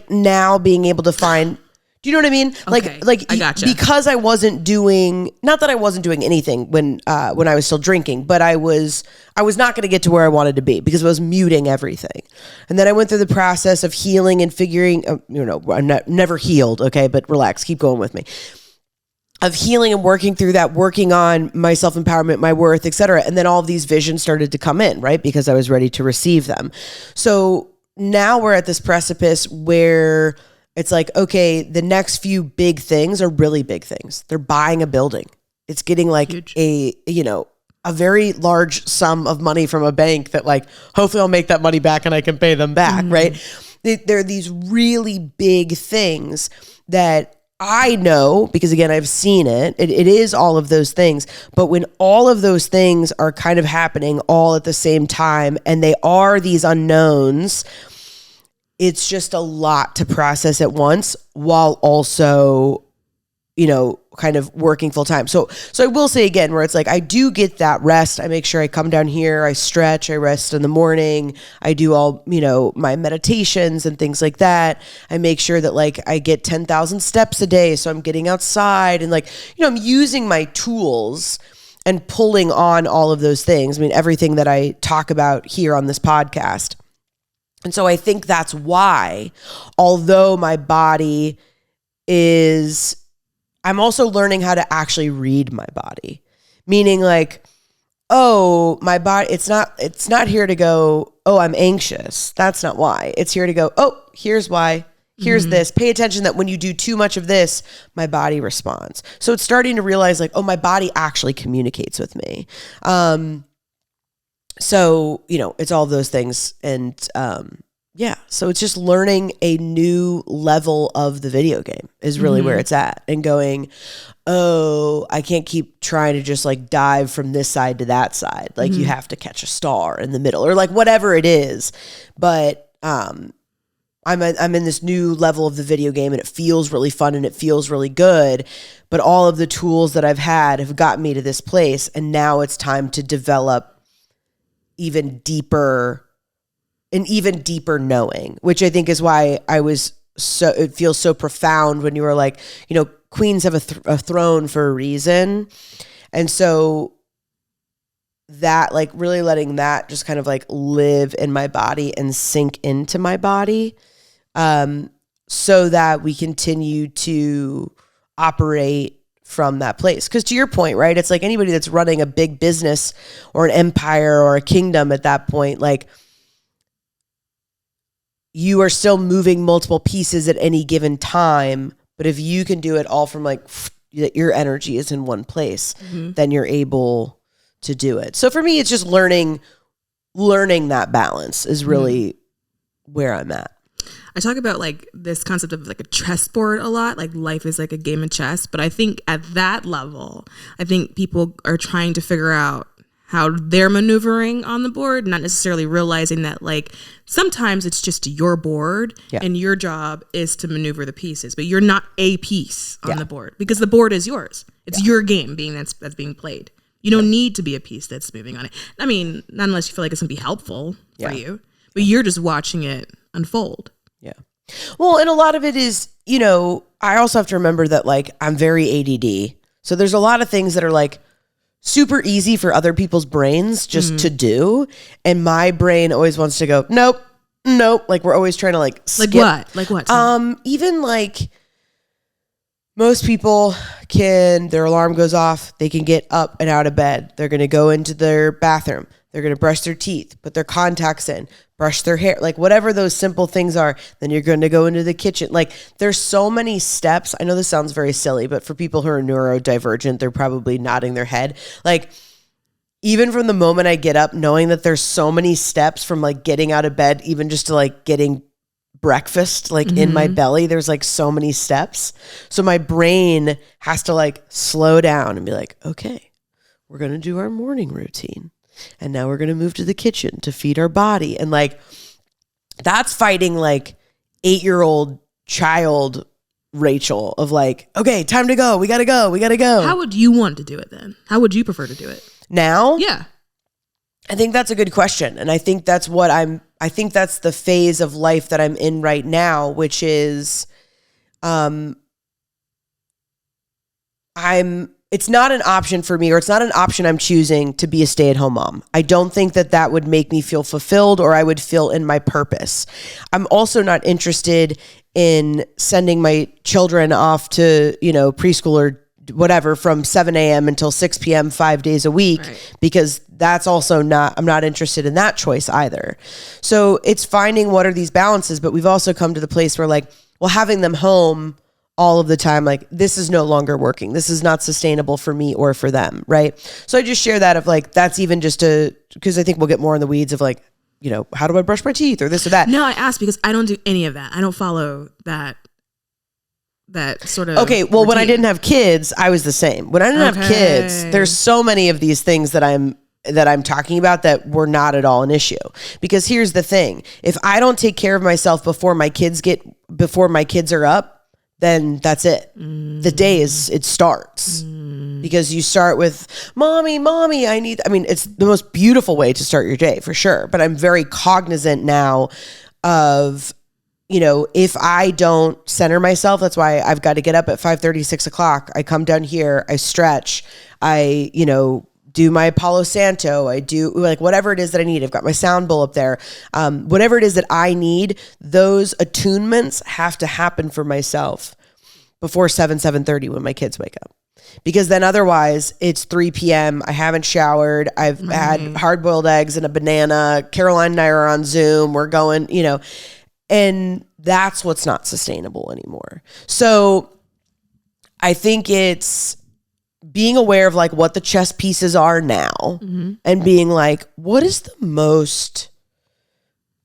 Now being able to find. Do you know what I mean? Okay, I gotcha. Because I wasn't doing, not that I wasn't doing anything when I was still drinking, but I was not going to get to where I wanted to be because I was muting everything. And then I went through the process of healing and figuring, I'm never healed. Okay. But relax, keep going with me. Of healing and working through that, working on my self-empowerment, my worth, et cetera. And then all of these visions started to come in, right? Because I was ready to receive them. So now we're at this precipice where it's like, okay, the next few big things are really big things. They're buying a building. It's getting huge. A very large sum of money from a bank that hopefully I'll make that money back and I can pay them back, right? There are these really big things that I know, because again, I've seen it. It is all of those things. But when all of those things are kind of happening all at the same time, and they are these unknowns, it's just a lot to process at once while also, kind of working full time. So I will say again, where it's like, I do get that rest. I make sure I come down here, I stretch, I rest in the morning. I do all, my meditations and things like that. I make sure that I get 10,000 steps a day. So I'm getting outside and I'm using my tools and pulling on all of those things. I mean, everything that I talk about here on this podcast. And so I think that's why, although my body is, I'm also learning how to actually read my body. Meaning my body, it's not here to go, I'm anxious. That's not why. It's here to go, here's why. Here's this. Pay attention that when you do too much of this, my body responds. So it's starting to realize my body actually communicates with me. So, it's all those things. And, so it's just learning a new level of the video game is really where it's at, and going, I can't keep trying to just dive from this side to that side. You have to catch a star in the middle or whatever it is. But, I'm in this new level of the video game and it feels really fun and it feels really good, but all of the tools that I've had have gotten me to this place, and now it's time to develop even deeper knowing, which I think is why it feels so profound when you were like, queens have a throne for a reason. And so that, like, really letting that just kind of like live in my body and sink into my body, so that we continue to operate from that place. Because to your point, right, it's like anybody that's running a big business or an empire or a kingdom at that point, like, you are still moving multiple pieces at any given time. But if you can do it all from like your energy is in one place, then you're able to do it. So for me, it's just learning that balance is really where I'm at. I talk about like this concept of like a chessboard a lot, like life is like a game of chess. But I think at that level, I think people are trying to figure out how they're maneuvering on the board, not necessarily realizing that like sometimes it's just your board and your job is to maneuver the pieces, but you're not a piece on the board because the board is yours. It's your game that's being played. You don't need to be a piece that's moving on it. I mean, not unless you feel like it's gonna be helpful for you, but you're just watching it unfold. Yeah. Well, and a lot of it is, I also have to remember that like I'm very ADD. So there's a lot of things that are like super easy for other people's brains just to do. And my brain always wants to go, nope. Like we're always trying to like skip. Like what? Even like most people their alarm goes off. They can get up and out of bed. They're going to go into their bathroom. They're going to brush their teeth, put their contacts in, brush their hair, like whatever those simple things are. Then you're going to go into the kitchen. Like there's so many steps. I know this sounds very silly, but for people who are neurodivergent, they're probably nodding their head. Like even from the moment I get up, knowing that there's so many steps from like getting out of bed, even just to like getting breakfast, like in my belly, there's like so many steps. So my brain has to like slow down and be like, okay, we're going to do our morning routine. And now we're going to move to the kitchen to feed our body. And like, that's fighting like 8-year-old child Rachel of like, okay, time to go. We got to go. How would you want to do it then? How would you prefer to do it? Now? Yeah. I think that's a good question. And I think that's I think that's the phase of life that I'm in right now, which is, it's not an option for me, or it's not an option I'm choosing to be a stay-at-home mom. I don't think that would make me feel fulfilled, or I would feel in my purpose. I'm also not interested in sending my children off to, preschool or whatever from 7 a.m. until 6 p.m. 5 days a week, because that's also I'm not interested in that choice either. So it's finding what are these balances, but we've also come to the place where like, well, having them home all of the time, like this is no longer working. This is not sustainable for me or for them. Right. So I just share that of like, that's even just because I think we'll get more in the weeds of like, how do I brush my teeth or this or that? No, I asked because I don't do any of that. I don't follow that sort of. Okay. Well, routine. When I didn't have kids, I was the same. When I didn't have kids, there's so many of these things that I'm talking about that were not at all an issue. Because here's the thing. If I don't take care of myself before my kids are up, then that's it. The day it starts. Because you start with, mommy, it's the most beautiful way to start your day for sure. But I'm very cognizant now of, if I don't center myself, that's why I've got to get up at 5:30, 6 o'clock. I come down here, I stretch, I, do my Palo Santo. I do like whatever it is that I need. I've got my sound bowl up there. Whatever it is that I need, those attunements have to happen for myself before 7:30 when my kids wake up. Because then otherwise it's 3 p.m. I haven't showered. I've had hard-boiled eggs and a banana. Caroline and I are on Zoom. We're going, and that's what's not sustainable anymore. So I think it's being aware of like what the chess pieces are now and being like, what is the most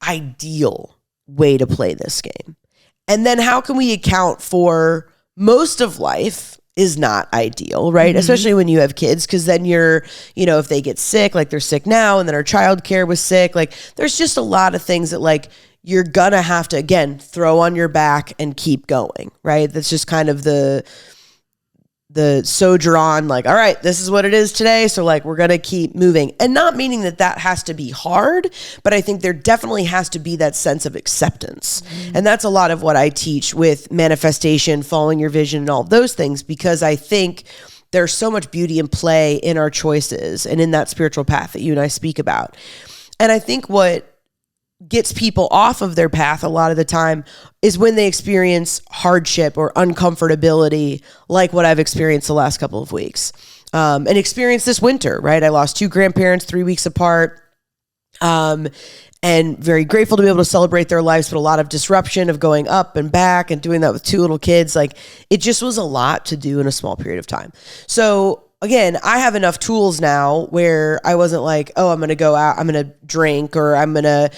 ideal way to play this game? And then how can we account for most of life is not ideal, right? Especially when you have kids, because then you're, if they get sick, like they're sick now, and then our childcare was sick, like there's just a lot of things that like you're gonna have to, again, throw on your back and keep going, right? That's just kind of the soldier on, like, all right, this is what it is today. So like, we're going to keep moving, and not meaning that has to be hard, but I think there definitely has to be that sense of acceptance. And that's a lot of what I teach with manifestation, following your vision, and all of those things, because I think there's so much beauty and play in our choices and in that spiritual path that you and I speak about. And I think what gets people off of their path a lot of the time is when they experience hardship or uncomfortability, like what I've experienced the last couple of weeks, and experienced this winter, right? I lost 2 grandparents 3 weeks apart, and very grateful to be able to celebrate their lives, but a lot of disruption of going up and back and doing that with 2 little kids. Like, it just was a lot to do in a small period of time. So again, I have enough tools now where I wasn't like, oh, I'm going to go out, I'm going to drink, or I'm going to,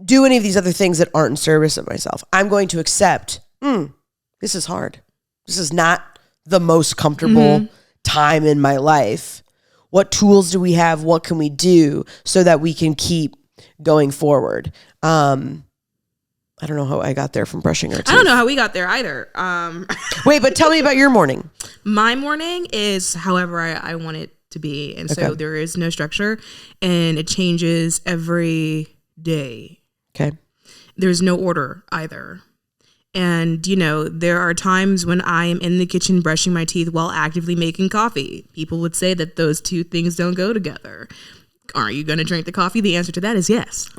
do any of these other things that aren't in service of myself. I'm going to accept, this is hard. This is not the most comfortable time in my life. What tools do we have? What can we do so that we can keep going forward? I don't know how I got there from brushing our teeth. I don't know how we got there either. Wait, but tell me about your morning. My morning is however I want it to be. And so there is no structure, and it changes every day. Okay. There's no order either. And, there are times when I am in the kitchen brushing my teeth while actively making coffee. People would say that those 2 things don't go together. Are you going to drink the coffee? The answer to that is yes.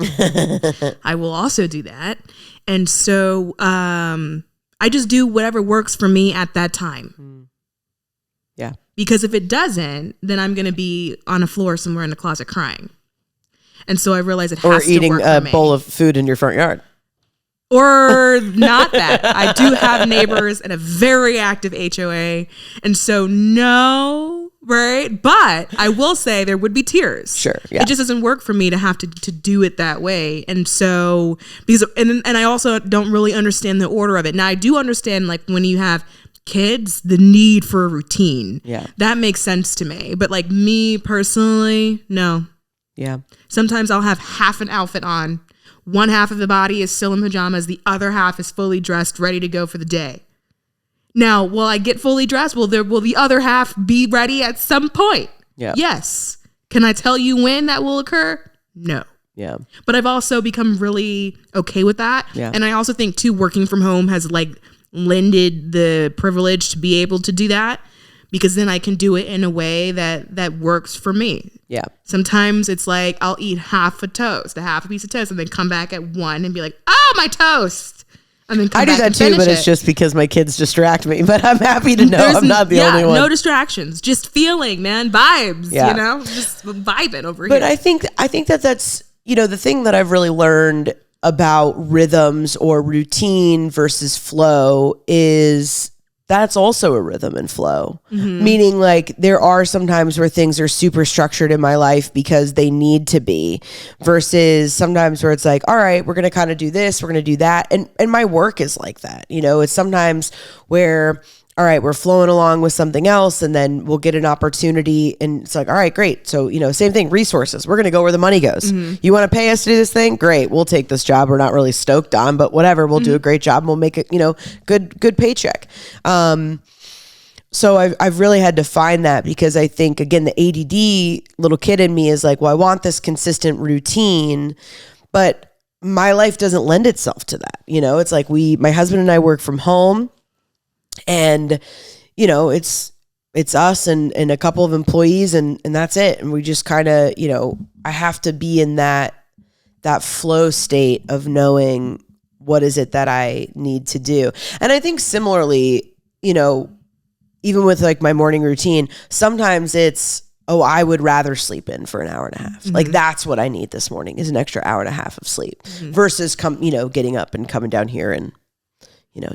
I will also do that. And so I just do whatever works for me at that time. Yeah. Because if it doesn't, then I'm going to be on a floor somewhere in the closet crying. And so I realize it has to work for me. Or eating a bowl of food in your front yard. Or not that. I do have neighbors and a very active HOA. And so no, right? But I will say there would be tears. Sure. Yeah. It just doesn't work for me to have to do it that way. And so, and I also don't really understand the order of it. Now I do understand, like, when you have kids, the need for a routine. Yeah. That makes sense to me. But like me personally, no. Yeah. Sometimes I'll have half an outfit on. One half of the body is still in pajamas. The other half is fully dressed, ready to go for the day. Now, will I get fully dressed? Will the other half be ready at some point? Yeah. Yes. Can I tell you when that will occur? No. Yeah. But I've also become really okay with that. Yeah. And I also think too, working from home has lended the privilege to be able to do that, because then I can do it in a way that works for me. Yeah. Sometimes it's like I'll eat half a piece of toast, and then come back at 1 and be like, oh, my toast. And then I do that too, but it's just because my kids distract me. But I'm happy to know I'm not the only one. No distractions, just feeling, man, vibes. Yeah. Just vibing over here. But I think that's the thing that I've really learned about rhythms or routine versus flow is that's also a rhythm and flow. Meaning, like, there are some times where things are super structured in my life because they need to be, versus sometimes where it's like, all right, we're going to kind of do this, we're going to do that. And my work is like that. It's sometimes where, all right, we're flowing along with something else, and then we'll get an opportunity, and it's like, all right, great. So, same thing, resources. We're going to go where the money goes. You want to pay us to do this thing? Great. We'll take this job we're not really stoked on, but whatever. We'll do a great job, and we'll make it, good paycheck. So I've really had to find that, because I think, again, the ADD little kid in me is like, well, I want this consistent routine, but my life doesn't lend itself to that. It's like my husband and I work from home. And, it's us and a couple of employees, and that's it. And we just kind of, I have to be in that flow state of knowing what is it that I need to do. And I think similarly, even with like my morning routine, sometimes it's, oh, I would rather sleep in for an hour and a half. Like, that's what I need this morning, is an extra hour and a half of sleep versus getting up and coming down here and,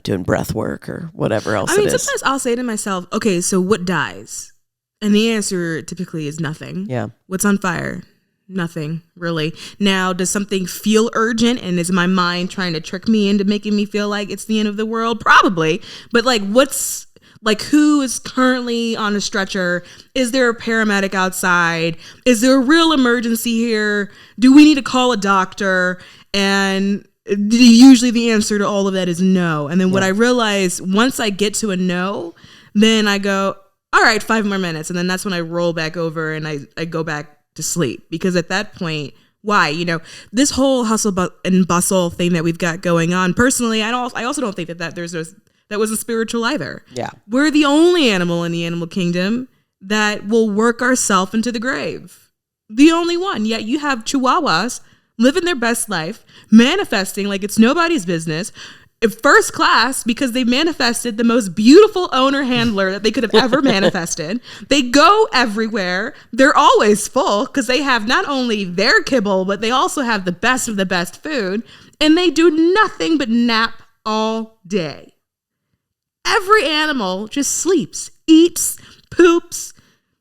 doing breath work or whatever else it is. Sometimes I'll say to myself, okay, so what dies? And the answer typically is nothing. Yeah. What's on fire? Nothing, really. Now, does something feel urgent, and is my mind trying to trick me into making me feel like it's the end of the world? Probably. But who is currently on a stretcher? Is there a paramedic outside? Is there a real emergency here? Do we need to call a doctor? And usually the answer to all of that is no. And then what I realize, once I get to a no, then I go, all right, 5 more minutes. And then that's when I roll back over and I go back to sleep. Because at that point, why? You know, this whole hustle and bustle thing that we've got going on, personally, I also don't think that wasn't spiritual either. Yeah. We're the only animal in the animal kingdom that will work ourselves into the grave. The only one. Yet you have chihuahuas living their best life, manifesting like it's nobody's business, first class, because they manifested the most beautiful owner handler that they could have ever manifested. They go everywhere. They're always full because they have not only their kibble, but they also have the best of the best food. And they do nothing but nap all day. Every animal just sleeps, eats, poops,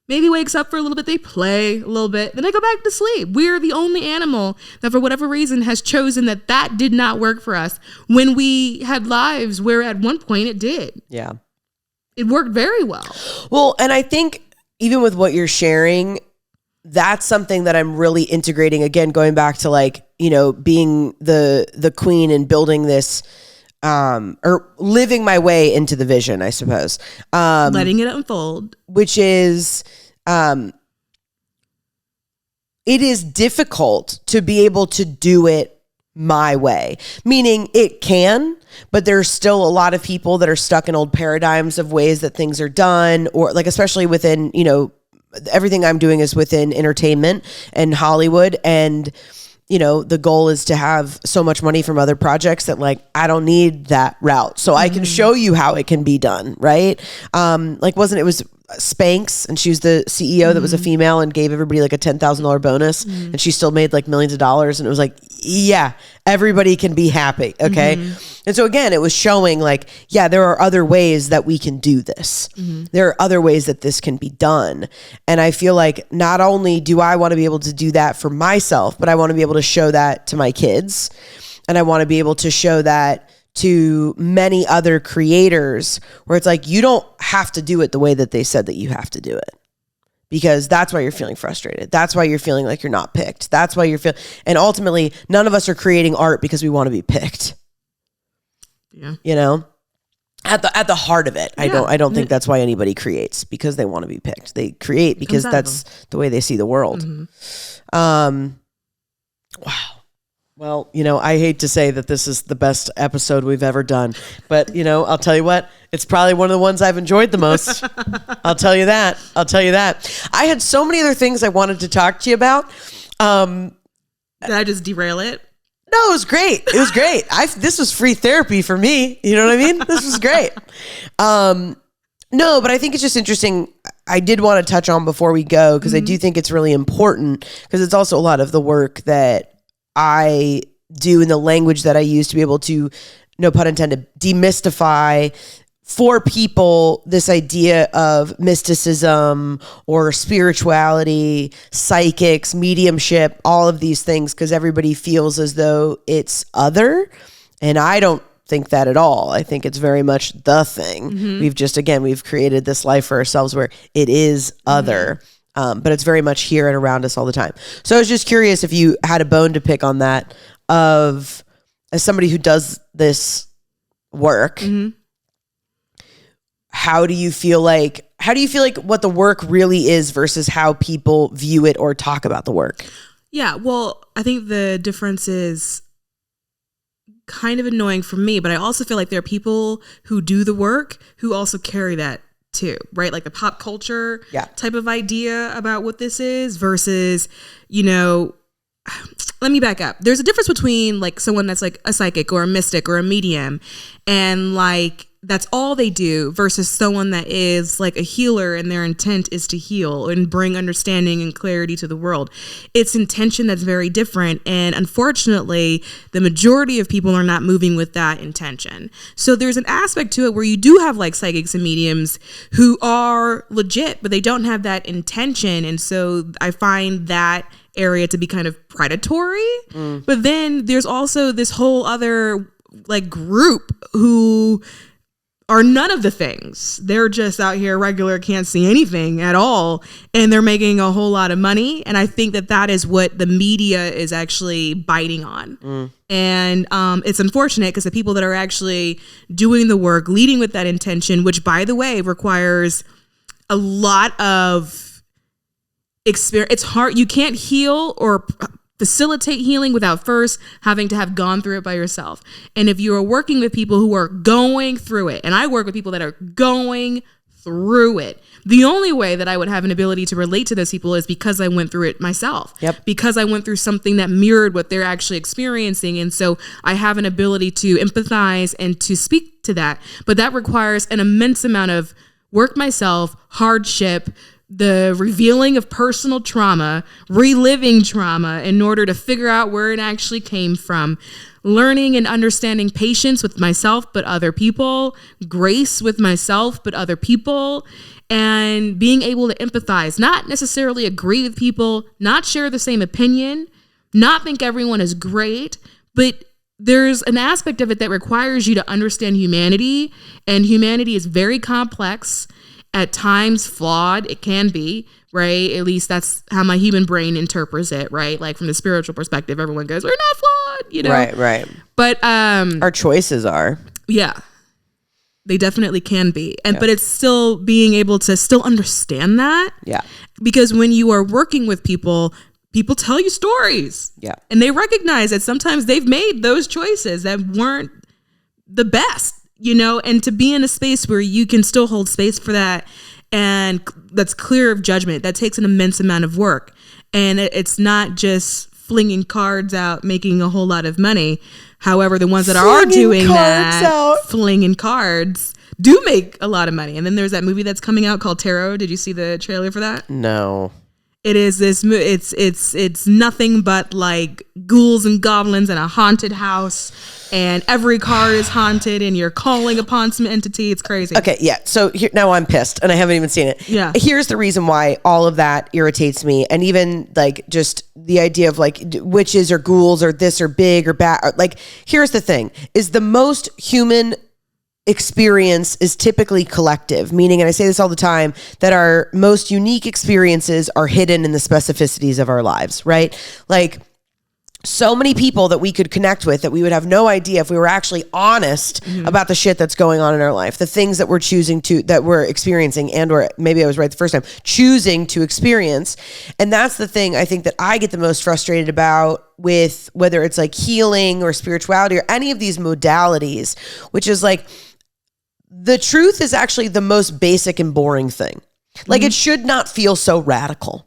maybe wakes up for a little bit, they play a little bit, then they go back to sleep. We're the only animal that for whatever reason has chosen that did not work for us when we had lives where at one point it did. Yeah. It worked very well. Well, and I think even with what you're sharing, that's something that I'm really integrating, again, going back to like, you know, being the queen and building this, or living my way into the vision, I suppose. Letting it unfold. Which is, it is difficult to be able to do it my way. Meaning it can, but there's still a lot of people that are stuck in old paradigms of ways that things are done, or like, especially within, you know, everything I'm doing is within entertainment and Hollywood. And, you know, the goal is to have so much money from other projects that like, I don't need that route. So I can show you how it can be done. Right. Like, it was Spanx, and she was the CEO that was a female and gave everybody like a $10,000 bonus, and she still made like millions of dollars. And it was like, yeah, everybody can be happy. Okay. And so again, it was showing like, yeah, there are other ways that we can do this. There are other ways that this can be done. And I feel like not only do I want to be able to do that for myself, but I want to be able to show that to my kids. And I want to be able to show that to many other creators, where it's like, you don't have to do it the way that they said that you have to do it, because that's why you're feeling frustrated. That's why you're feeling like you're not picked. That's why and ultimately none of us are creating art because we want to be picked. Yeah. You know, at the heart of it, yeah. I don't think that's why anybody creates, because they want to be picked. They create because that's the way they see the world. Wow. Well, you know, I hate to say that this is the best episode we've ever done, but, you know, I'll tell you what, it's probably one of the ones I've enjoyed the most. I'll tell you that. I had so many other things I wanted to talk to you about. Did I just derail it? No, it was great. This was free therapy for me. You know what I mean? This was great. No, but I think it's just interesting. I did want to touch on before we go, because I do think it's really important, because it's also a lot of the work that I do in the language that I use to be able to, no pun intended, demystify for people this idea of mysticism or spirituality, psychics, mediumship, all of these things, because everybody feels as though it's other. And I don't think that at all. I think it's very much the thing. We've created this life for ourselves where it is other. But it's very much here and around us all the time. So I was just curious if you had a bone to pick on that, as somebody who does this work, how do you feel like what the work really is versus how people view it or talk about the work? Yeah, well, I think the difference is kind of annoying for me, but I also feel like there are people who do the work who also carry that too, right? Like the pop culture type of idea about what this is versus, you know, let me back up. There's a difference between like someone that's like a psychic or a mystic or a medium, and like that's all they do, versus someone that is like a healer and their intent is to heal and bring understanding and clarity to the world. It's intention that's very different. And unfortunately, the majority of people are not moving with that intention. So there's an aspect to it where you do have like psychics and mediums who are legit, but they don't have that intention. And so I find that area to be kind of predatory. But then there's also this whole other like group who are none of the things. They're just out here regular, can't see anything at all, and they're making a whole lot of money. And I think that is what the media is actually biting on. And it's unfortunate because the people that are actually doing the work, leading with that intention, which by the way requires a lot of experience. It's hard. You can't heal or facilitate healing without first having to have gone through it by yourself. And if you are working with people who are going through it, and I work with people that are going through it, the only way that I would have an ability to relate to those people is because I went through it myself. Yep. Because I went through something that mirrored what they're actually experiencing. And so I have an ability to empathize and to speak to that. But that requires an immense amount of work myself, hardship, the revealing of personal trauma, reliving trauma in order to figure out where it actually came from, learning and understanding patience with myself but other people, grace with myself but other people, and being able to empathize, not necessarily agree with people, not share the same opinion, not think everyone is great, but there's an aspect of it that requires you to understand humanity, and humanity is very complex, at times flawed. It can be, right? At least that's how my human brain interprets it, right? Like from the spiritual perspective, everyone goes, we're not flawed, you know? Right. But our choices are. Yeah, they definitely can be. But it's still being able to still understand that. Yeah. Because when you are working with people tell you stories. Yeah. And they recognize that sometimes they've made those choices that weren't the best. You know, and to be in a space where you can still hold space for that and that's clear of judgment, that takes an immense amount of work. And it's not just flinging cards out, making a whole lot of money. However, the ones that are doing that, flinging cards, do make a lot of money. And then there's that movie that's coming out called Tarot. Did you see the trailer for that? No. It is this. It's nothing but like ghouls and goblins and a haunted house, and every card is haunted, and you're calling upon some entity. It's crazy. Okay, yeah. So now I'm pissed, and I haven't even seen it. Yeah. Here's the reason why all of that irritates me, and even like just the idea of like witches or ghouls or this or big or bad. Or, like, here's the thing: is the most human experience is typically collective, meaning, and I say this all the time, that our most unique experiences are hidden in the specificities of our lives, right? Like so many people that we could connect with that we would have no idea if we were actually honest about the shit that's going on in our life, the things that we're experiencing, and or maybe I was right the first time, choosing to experience. And that's the thing I think that I get the most frustrated about with whether it's like healing or spirituality or any of these modalities, which is like, the truth is actually the most basic and boring thing. Like it should not feel so radical.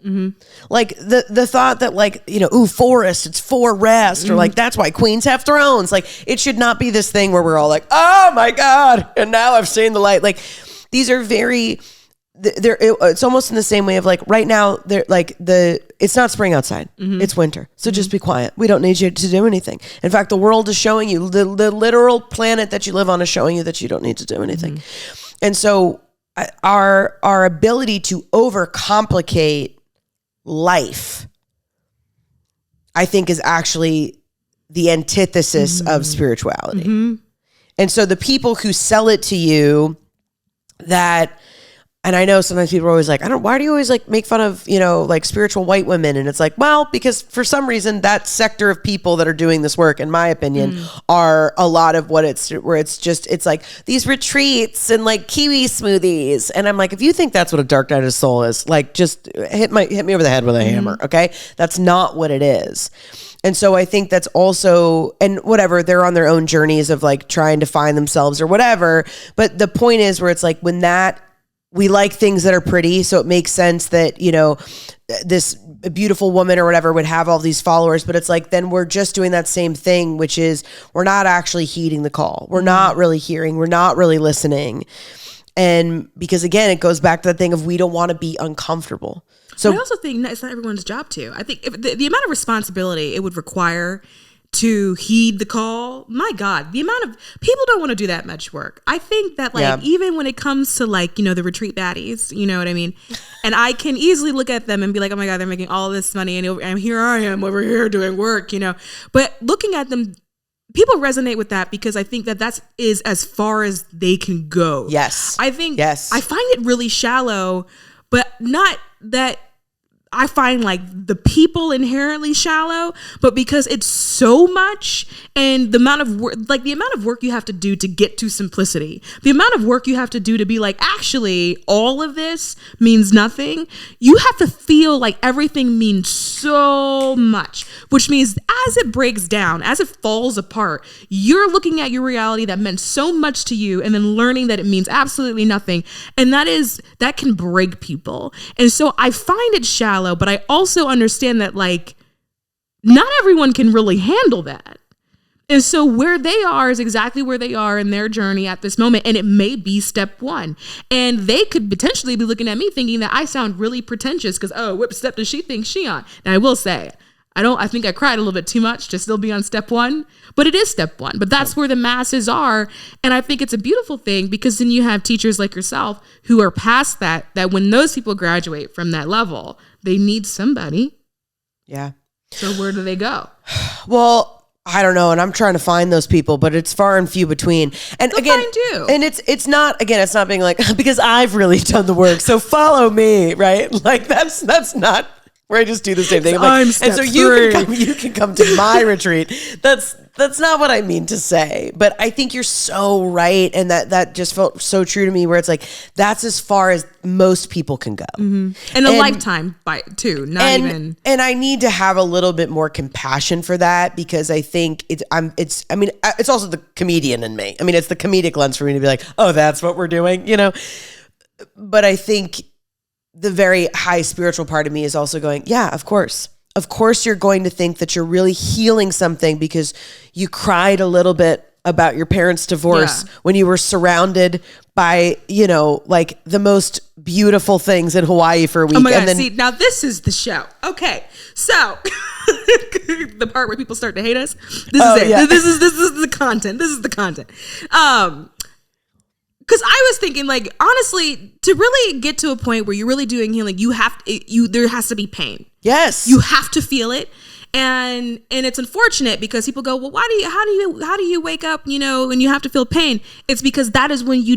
Like the thought that like, you know, ooh, forest, it's for rest, or like that's why queens have thrones. Like it should not be this thing where we're all like, oh my God, and now I've seen the light. Like these are very, it's almost in the same way of like right now they're like it's not spring outside, it's winter, so just be quiet. We don't need you to do anything. In fact, the world is showing you, the literal planet that you live on is showing you that you don't need to do anything. And so our ability to overcomplicate life, I think, is actually the antithesis of spirituality. And so the people who sell it to you that, and I know sometimes people are always like, why do you always like make fun of, you know, like spiritual white women? And it's like, well, because for some reason that sector of people that are doing this work, in my opinion, are a lot of what it's like these retreats and like kiwi smoothies. And I'm like, if you think that's what a dark night of soul is, like just hit me over the head with a hammer. Okay. That's not what it is. And so I think that's also, and whatever, they're on their own journeys of like trying to find themselves or whatever. But the point is where it's like when that, we like things that are pretty, so it makes sense that, you know, this beautiful woman or whatever would have all these followers, but it's like, then we're just doing that same thing, which is we're not actually heeding the call. We're not really hearing. We're not really listening. And because again, it goes back to that thing of we don't want to be uncomfortable. So I also think it's not everyone's job to. I think if the amount of responsibility it would require to heed the call, my God, the amount of people don't want to do that much work. I think that like even when it comes to like, you know, the retreat baddies, you know what I mean? And I can easily look at them and be like, oh my God, they're making all this money and here I am over here doing work, you know. But looking at them, people resonate with that because I think that is as far as they can go. Yes. I think Yes. I find it really shallow, but not that I find like the people inherently shallow, but because it's so much and the amount of work you have to do to get to simplicity, the amount of work you have to do to be like, actually, all of this means nothing. You have to feel like everything means so much, which means as it breaks down, as it falls apart, you're looking at your reality that meant so much to you and then learning that it means absolutely nothing. And that can break people. And so I find it shallow, but I also understand that like not everyone can really handle that. And so where they are is exactly where they are in their journey at this moment. And it may be step one. And they could potentially be looking at me thinking that I sound really pretentious because, oh, what step does she think she on? And I will say, I think I cried a little bit too much to still be on step one, but it is step one. But that's where the masses are. And I think it's a beautiful thing because then you have teachers like yourself who are past that when those people graduate from that level, they need somebody. Yeah. So where do they go? Well, I don't know. And I'm trying to find those people, but it's far and few between. And They'll again, find you. And it's not being like, because I've really done the work. So follow me, right? Like that's not where I just do the same thing. I'm step and so you can come to my retreat. That's not what I mean to say, but I think you're so right. And that just felt so true to me where it's like, that's as far as most people can go. Mm-hmm. And a lifetime too, even. And I need to have a little bit more compassion for that because I think it's also the comedian in me. I mean, it's the comedic lens for me to be like, oh, that's what we're doing, but I think the very high spiritual part of me is also going, yeah, of course. Of course, you're going to think that you're really healing something because you cried a little bit about your parents' divorce when you were surrounded by, like the most beautiful things in Hawaii for a week. Oh my God, see, now this is the show. Okay, so the part where people start to hate us. This is it. Yeah. This is the content. This is the content. Because I was thinking, like, honestly, to really get to a point where you're really doing healing, there has to be pain. Yes, you have to feel it, and it's unfortunate because people go, well, how do you wake up, and you have to feel pain? It's because that's when you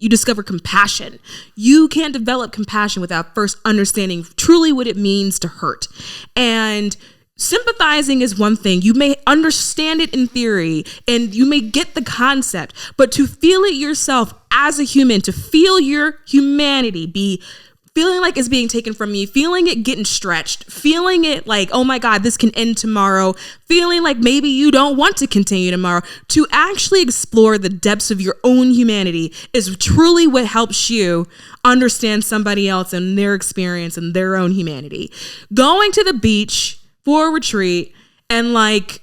discover compassion. You can't develop compassion without first understanding truly what it means to hurt, and sympathizing is one thing. You may understand it in theory and you may get the concept, but to feel it yourself as a human, to feel your humanity feeling like it's being taken from you, feeling it getting stretched, feeling it like, oh my God, this can end tomorrow, feeling like maybe you don't want to continue tomorrow, to actually explore the depths of your own humanity is truly what helps you understand somebody else and their experience and their own humanity. Going to the beach for a retreat and like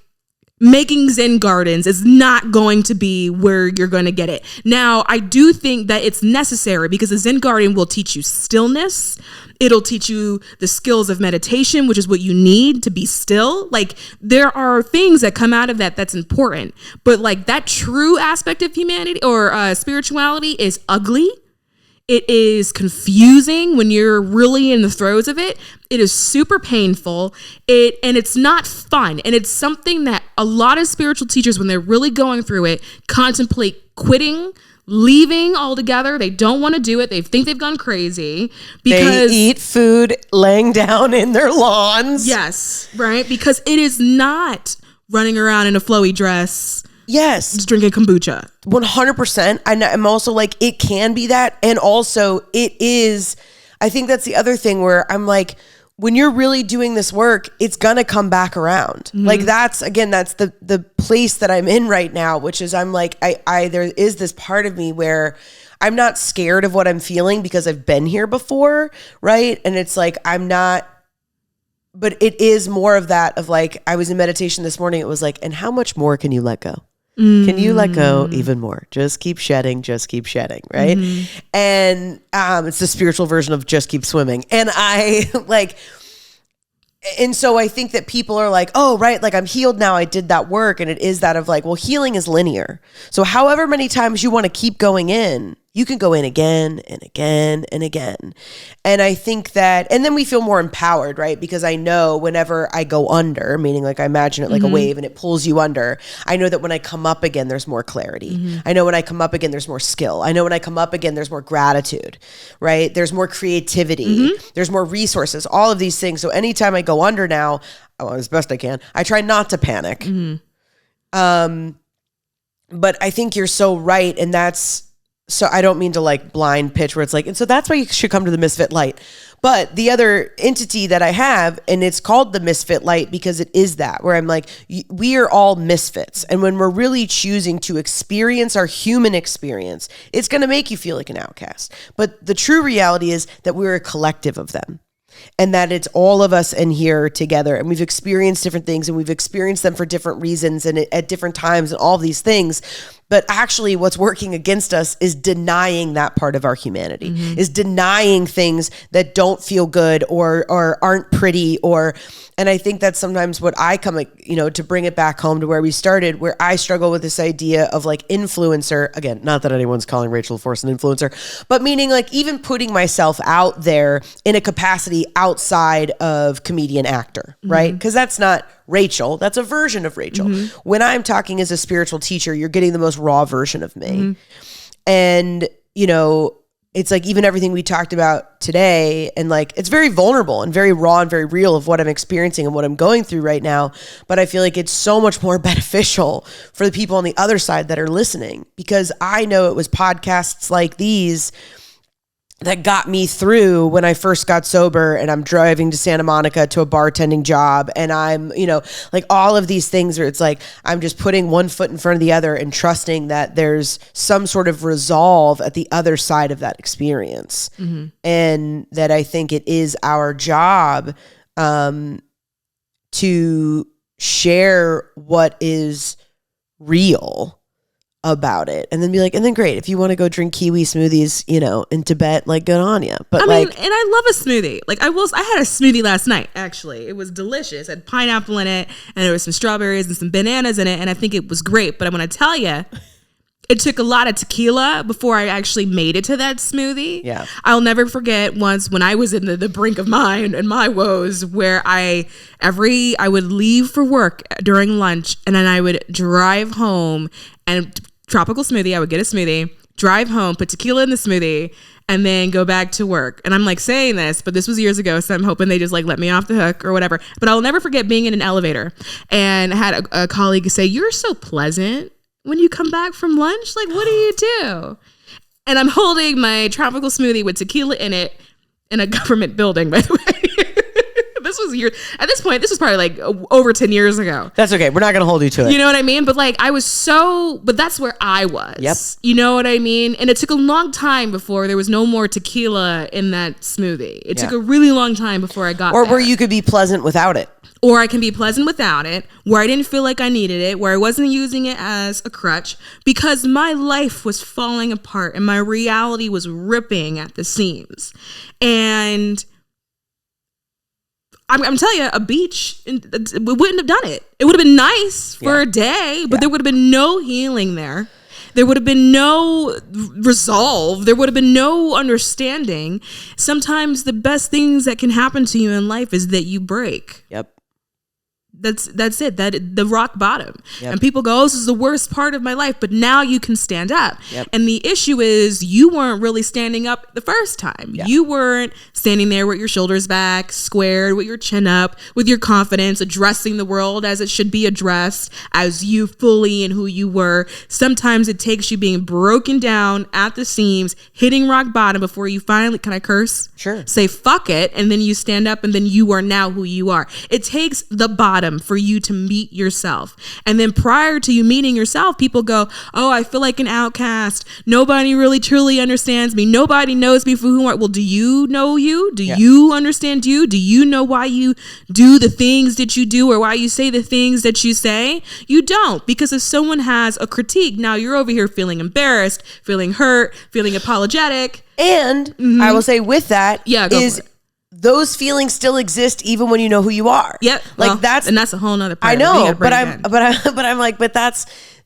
making Zen gardens is not going to be where you're going to get it. Now, I do think that it's necessary because the Zen garden will teach you stillness. It'll teach you the skills of meditation, which is what you need to be still. Like there are things that come out of that's important, but like that true aspect of humanity or spirituality is ugly. It is confusing when you're really in the throes of it. It is super painful. And it's not fun. And it's something that a lot of spiritual teachers, when they're really going through it, contemplate quitting, leaving altogether. They don't want to do it. They think they've gone crazy because they eat food laying down in their lawns. Yes, right? Because it is not running around in a flowy dress. Yes. Just drinking kombucha. 100%. I'm also like, it can be that. And also it is, I think that's the other thing where I'm like, when you're really doing this work, it's going to come back around. Mm-hmm. Like that's the place that I'm in right now, which is I'm like, there is this part of me where I'm not scared of what I'm feeling because I've been here before. Right. And it's like, I'm not, but it is more of that of like, I was in meditation this morning. It was like, and how much more can you let go? Can you let go even more? Just keep shedding, right? Mm-hmm. And it's the spiritual version of just keep swimming. And and so I think that people are like, oh, right, like I'm healed now. I did that work. And it is that of like, well, healing is linear. So however many times you want to keep going in, you can go in again and again and again. And I think that, and then we feel more empowered, right? Because I know whenever I go under, meaning like I imagine it like a wave and it pulls you under, I know that when I come up again, there's more clarity. I know when I come up again, there's more skill. I know when I come up again, there's more gratitude, right? There's more creativity. There's more resources, all of these things. So anytime I go under now, as best I can, I try not to panic. But I think you're so right. And so I don't mean to like blind pitch where it's like, and so that's why you should come to the Misfit Light. But the other entity that I have, and it's called the Misfit Light because it is that, where I'm like, we are all misfits. And when we're really choosing to experience our human experience, it's going to make you feel like an outcast. But the true reality is that we're a collective of them. And that it's all of us in here together, and we've experienced different things, and we've experienced them for different reasons and at different times and all of these things. But actually what's working against us is denying that part of our humanity, is denying things that don't feel good or aren't pretty, and I think that's sometimes what I come, to bring it back home to where we started, where I struggle with this idea of like influencer. Again, not that anyone's calling Rachel LaForce an influencer, but meaning like even putting myself out there in a capacity outside of comedian actor, right? Because that's not Rachel. That's a version of Rachel. When I'm talking as a spiritual teacher, you're getting the most raw version of me. And, it's like even everything we talked about today, and like it's very vulnerable and very raw and very real of what I'm experiencing and what I'm going through right now. But I feel like it's so much more beneficial for the people on the other side that are listening, because I know it was podcasts like these that got me through when I first got sober, and I'm driving to Santa Monica to a bartending job. And I'm, like all of these things where it's like, I'm just putting one foot in front of the other and trusting that there's some sort of resolve at the other side of that experience. And that I think it is our job to share what is real about it, and then be like, and then great, if you want to go drink kiwi smoothies, in Tibet, like good on you. But and I love a smoothie. Like I had a smoothie last night. Actually, it was delicious. It had pineapple in it, and there was some strawberries and some bananas in it, and I think it was great. But I'm gonna tell you, it took a lot of tequila before I actually made it to that smoothie. Yeah, I'll never forget once when I was in the brink of mine and my woes, where I would leave for work during lunch, and then I would drive home and tropical smoothie. I would get a smoothie, drive home, put tequila in the smoothie, and then go back to work. And I'm like saying this, but this was years ago, so I'm hoping they just like let me off the hook or whatever. But I'll never forget being in an elevator and had a colleague say, "You're so pleasant when you come back from lunch. Like, what do you do?" And I'm holding my tropical smoothie with tequila in it in a government building, by the way. This was at this point, this was probably like over 10 years ago. That's okay. We're not going to hold you to it. You know what I mean? But like, but that's where I was. Yep. You know what I mean? And it took a long time before there was no more tequila in that smoothie. It took a really long time before I got there. Where you could be pleasant without it. Or I can be pleasant without it, where I didn't feel like I needed it, where I wasn't using it as a crutch, because my life was falling apart and my reality was ripping at the seams. And I'm telling you, a beach, we wouldn't have done it. It would have been nice for a day, but there would have been no healing there. There would have been no resolve. There would have been no understanding. Sometimes the best things that can happen to you in life is that you break. Yep. That's it. The rock bottom. Yep. And people go, "Oh, this is the worst part of my life," but now you can stand up. Yep. And the issue is you weren't really standing up the first time. Yep. You weren't standing there with your shoulders back, squared, with your chin up, with your confidence, addressing the world as it should be addressed, as you fully and who you were. Sometimes it takes you being broken down at the seams, hitting rock bottom before you finally, can I curse? Sure. Say fuck it, and then you stand up, and then you are now who you are. It takes the bottom for you to meet yourself. And then prior to you meeting yourself, people go, "Oh, I feel like an outcast. Nobody really truly understands me. Nobody knows me for who I am." Well, do you know you? Do you understand you? Do you know why you do the things that you do or why you say the things that you say? You don't, because if someone has a critique, now you're over here feeling embarrassed, feeling hurt, feeling apologetic. And I will say with that those feelings still exist even when you know who you are. Yep. Like that's a whole nother part. I know, but I'm like, but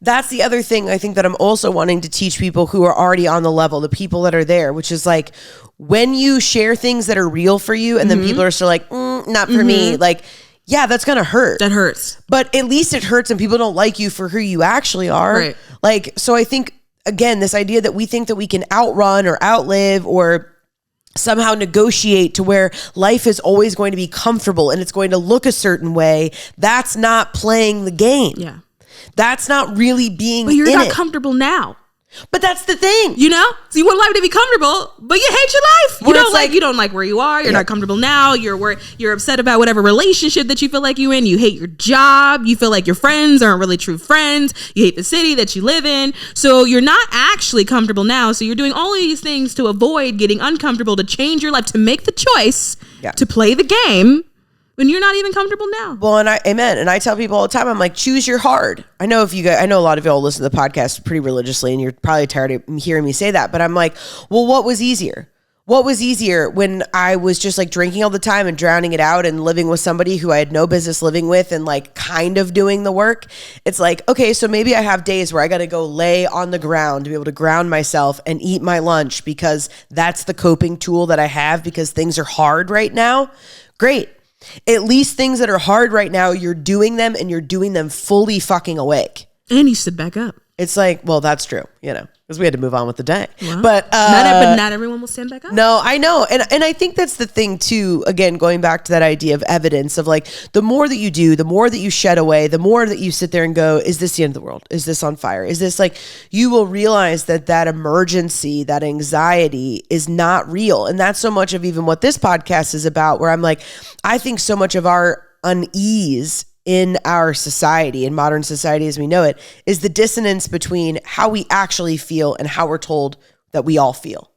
that's the other thing I think that I'm also wanting to teach people who are already on the level, the people that are there, which is like when you share things that are real for you and then people are still like, not for me. Like, yeah, that's going to hurt. That hurts. But at least it hurts and people don't like you for who you actually are. Right. Like, so I think, again, this idea that we think that we can outrun or outlive or somehow negotiate to where life is always going to be comfortable and it's going to look a certain way, that's not playing the game. Yeah. That's not really being But you're in not it. comfortable now. But that's the thing. You know? So you want life to be comfortable, but you hate your life. Well, it's You don't like where you are. You're not comfortable now. You're upset about whatever relationship that you feel like you're in. You hate your job. You feel like your friends aren't really true friends. You hate the city that you live in. So you're not actually comfortable now. So you're doing all of these things to avoid getting uncomfortable, to change your life, to make the choice to play the game when you're not even comfortable now. Well, amen. And I tell people all the time, I'm like, choose your hard. I know a lot of y'all listen to the podcast pretty religiously and you're probably tired of hearing me say that, but I'm like, well, what was easier? What was easier when I was just like drinking all the time and drowning it out and living with somebody who I had no business living with and like kind of doing the work? It's like, okay, so maybe I have days where I got to go lay on the ground to be able to ground myself and eat my lunch because that's the coping tool that I have because things are hard right now. Great. At least things that are hard right now, you're doing them and you're doing them fully fucking awake. And you sit back up. It's like, well, that's true, because we had to move on with the day. Well, but not everyone will stand back up. No, I know. And I think that's the thing too, again, going back to that idea of evidence of like, the more that you do, the more that you shed away, the more that you sit there and go, is this the end of the world? Is this on fire? Is this like, you will realize that emergency, that anxiety is not real. And that's so much of even what this podcast is about, where I'm like, I think so much of our unease in our society, in modern society as we know it, is the dissonance between how we actually feel and how we're told that we all feel.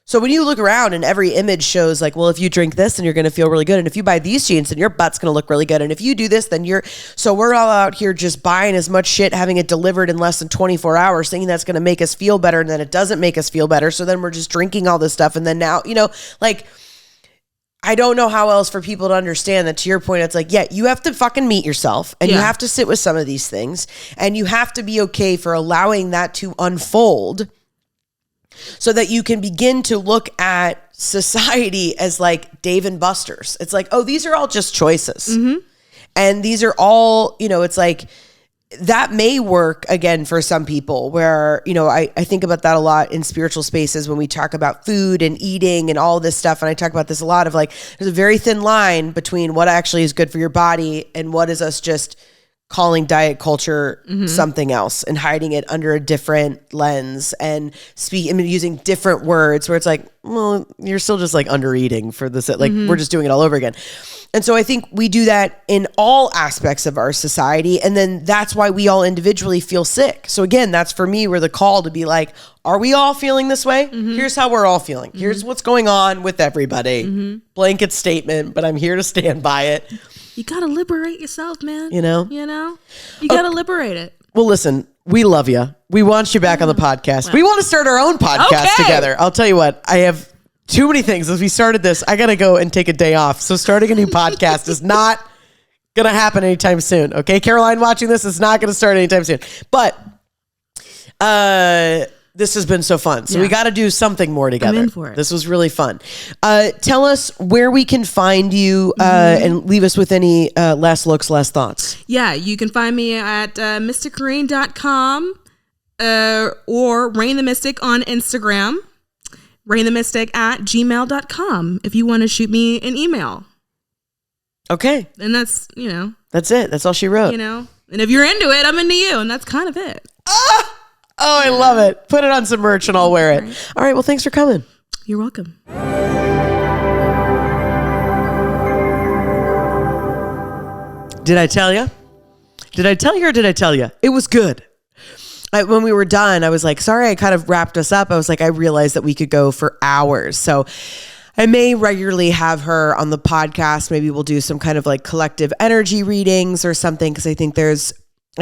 So when you look around and every image shows like, well, if you drink this, then you're going to feel really good. And if you buy these jeans, then your butt's going to look really good. And if you do this, then so we're all out here just buying as much shit, having it delivered in less than 24 hours, thinking that's going to make us feel better. And then it doesn't make us feel better. So then we're just drinking all this stuff. And then now, I don't know how else for people to understand that. To your point, it's like, yeah, you have to fucking meet yourself and you have to sit with some of these things and you have to be okay for allowing that to unfold so that you can begin to look at society as like Dave and Buster's. It's like, oh, these are all just choices. Mm-hmm. And these are all, it's like, that may work again for some people where, I think about that a lot in spiritual spaces when we talk about food and eating and all this stuff. And I talk about this a lot of like, there's a very thin line between what actually is good for your body and what is us just calling diet culture something else and hiding it under a different lens and using different words where it's like, well, you're still just like under eating for this. Like we're just doing it all over again. And so I think we do that in all aspects of our society. And then that's why we all individually feel sick. So again, that's for me where the call to be like, are we all feeling this way? Here's how we're all feeling. Here's what's going on with everybody. Blanket statement, but I'm here to stand by it. You got to liberate yourself, man. You got to liberate it. Well, listen, we love you. We want you back on the podcast. We want to start our own podcast together. I'll tell you what, I have too many things. As we started this, I got to go and take a day off. So starting a new podcast is not going to happen anytime soon. Okay, Caroline watching this is not going to start anytime soon. But this has been so fun. So we got to do something more together. I'm in for it. This was really fun. Tell us where we can find you and leave us with any last looks, last thoughts. Yeah, you can find me at mystikrainn.com or Rainn the Mystic on Instagram. RainnTheMystic@gmail.com if you want to shoot me an email. Okay. And that's, That's it. That's all she wrote. And if you're into it, I'm into you. And that's kind of it. Oh, I love it. Put it on some merch and I'll wear it. All right. Well, thanks for coming. You're welcome. Did I tell you? Did I tell you or did I tell you? It was good. When we were done, I was like, sorry, I kind of wrapped us up. I was like, I realized that we could go for hours. So I may regularly have her on the podcast. Maybe we'll do some kind of like collective energy readings or something. Cause I think I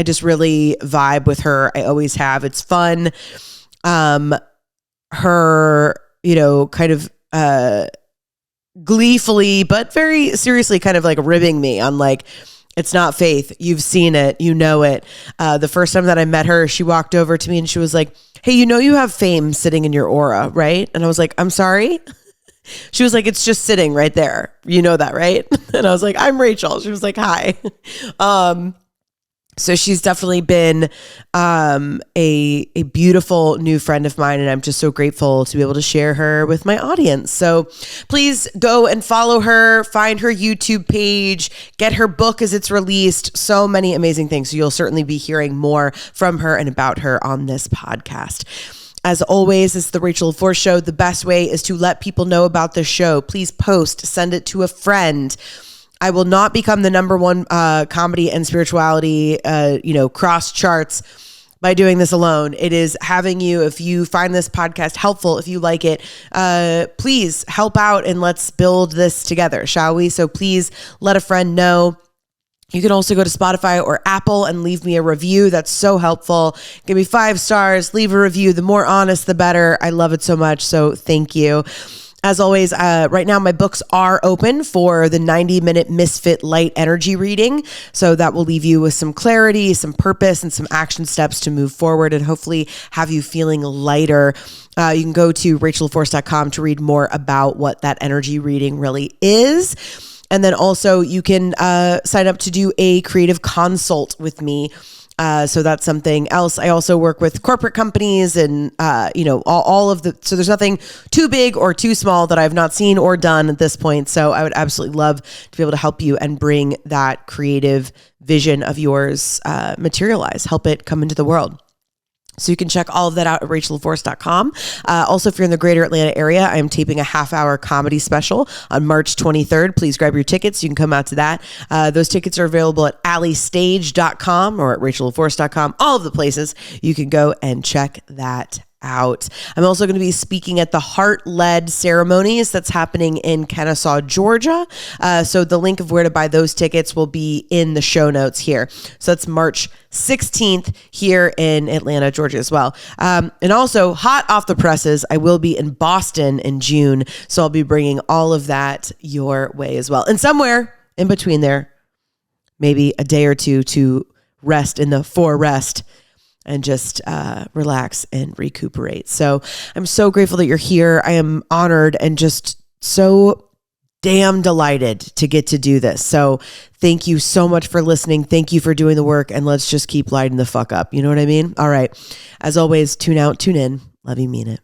just really vibe with her. I always have. It's fun. Her, kind of, gleefully, but very seriously kind of like ribbing me on like, It's not faith. You've seen it. You know it. The first time that I met her, she walked over to me and she was like, hey, you know you have fame sitting in your aura, right? And I was like, I'm sorry? She was like, it's just sitting right there. You know that, right? And I was like, I'm Rachel. She was like, hi. So she's definitely been a beautiful new friend of mine, and I'm just so grateful to be able to share her with my audience. So please go and follow her, find her YouTube page, get her book as it's released. So many amazing things. So you'll certainly be hearing more from her and about her on this podcast. As always, it's the Rachel LaForce Show. The best way is to let people know about the show. Please post, send it to a friend. I will not become the number one comedy and spirituality, cross charts by doing this alone. It is having you, if you find this podcast helpful, if you like it, please help out and let's build this together, shall we? So please let a friend know. You can also go to Spotify or Apple and leave me a review. That's so helpful. Give me 5 stars, leave a review. The more honest, the better. I love it so much. So thank you. As always, right now my books are open for the 90-minute Misfit Light Energy reading. So that will leave you with some clarity, some purpose, and some action steps to move forward and hopefully have you feeling lighter. You can go to rachellaforce.com to read more about what that energy reading really is. And then also you can sign up to do a creative consult with me. So that's something else. I also work with corporate companies and, all of the, so there's nothing too big or too small that I've not seen or done at this point. So I would absolutely love to be able to help you and bring that creative vision of yours materialize, help it come into the world. So you can check all of that out at rachellaforce.com. Also, if you're in the greater Atlanta area, I am taping a half-hour comedy special on March 23rd. Please grab your tickets. You can come out to that. Those tickets are available at allystage.com or at rachellaforce.com. All of the places you can go and check that out. I'm also going to be speaking at the Heart-Led Ceremonies that's happening in Kennesaw, Georgia. So the link of where to buy those tickets will be in the show notes here. So that's March 16th here in Atlanta, Georgia as well. And also hot off the presses, I will be in Boston in June. So I'll be bringing all of that your way as well. And somewhere in between there, maybe a day or two to rest in the forest and just relax and recuperate. So I'm so grateful that you're here. I am honored and just so damn delighted to get to do this. So thank you so much for listening. Thank you for doing the work, and let's just keep lighting the fuck up. You know what I mean? All right. As always, tune out, tune in. Love you, mean it.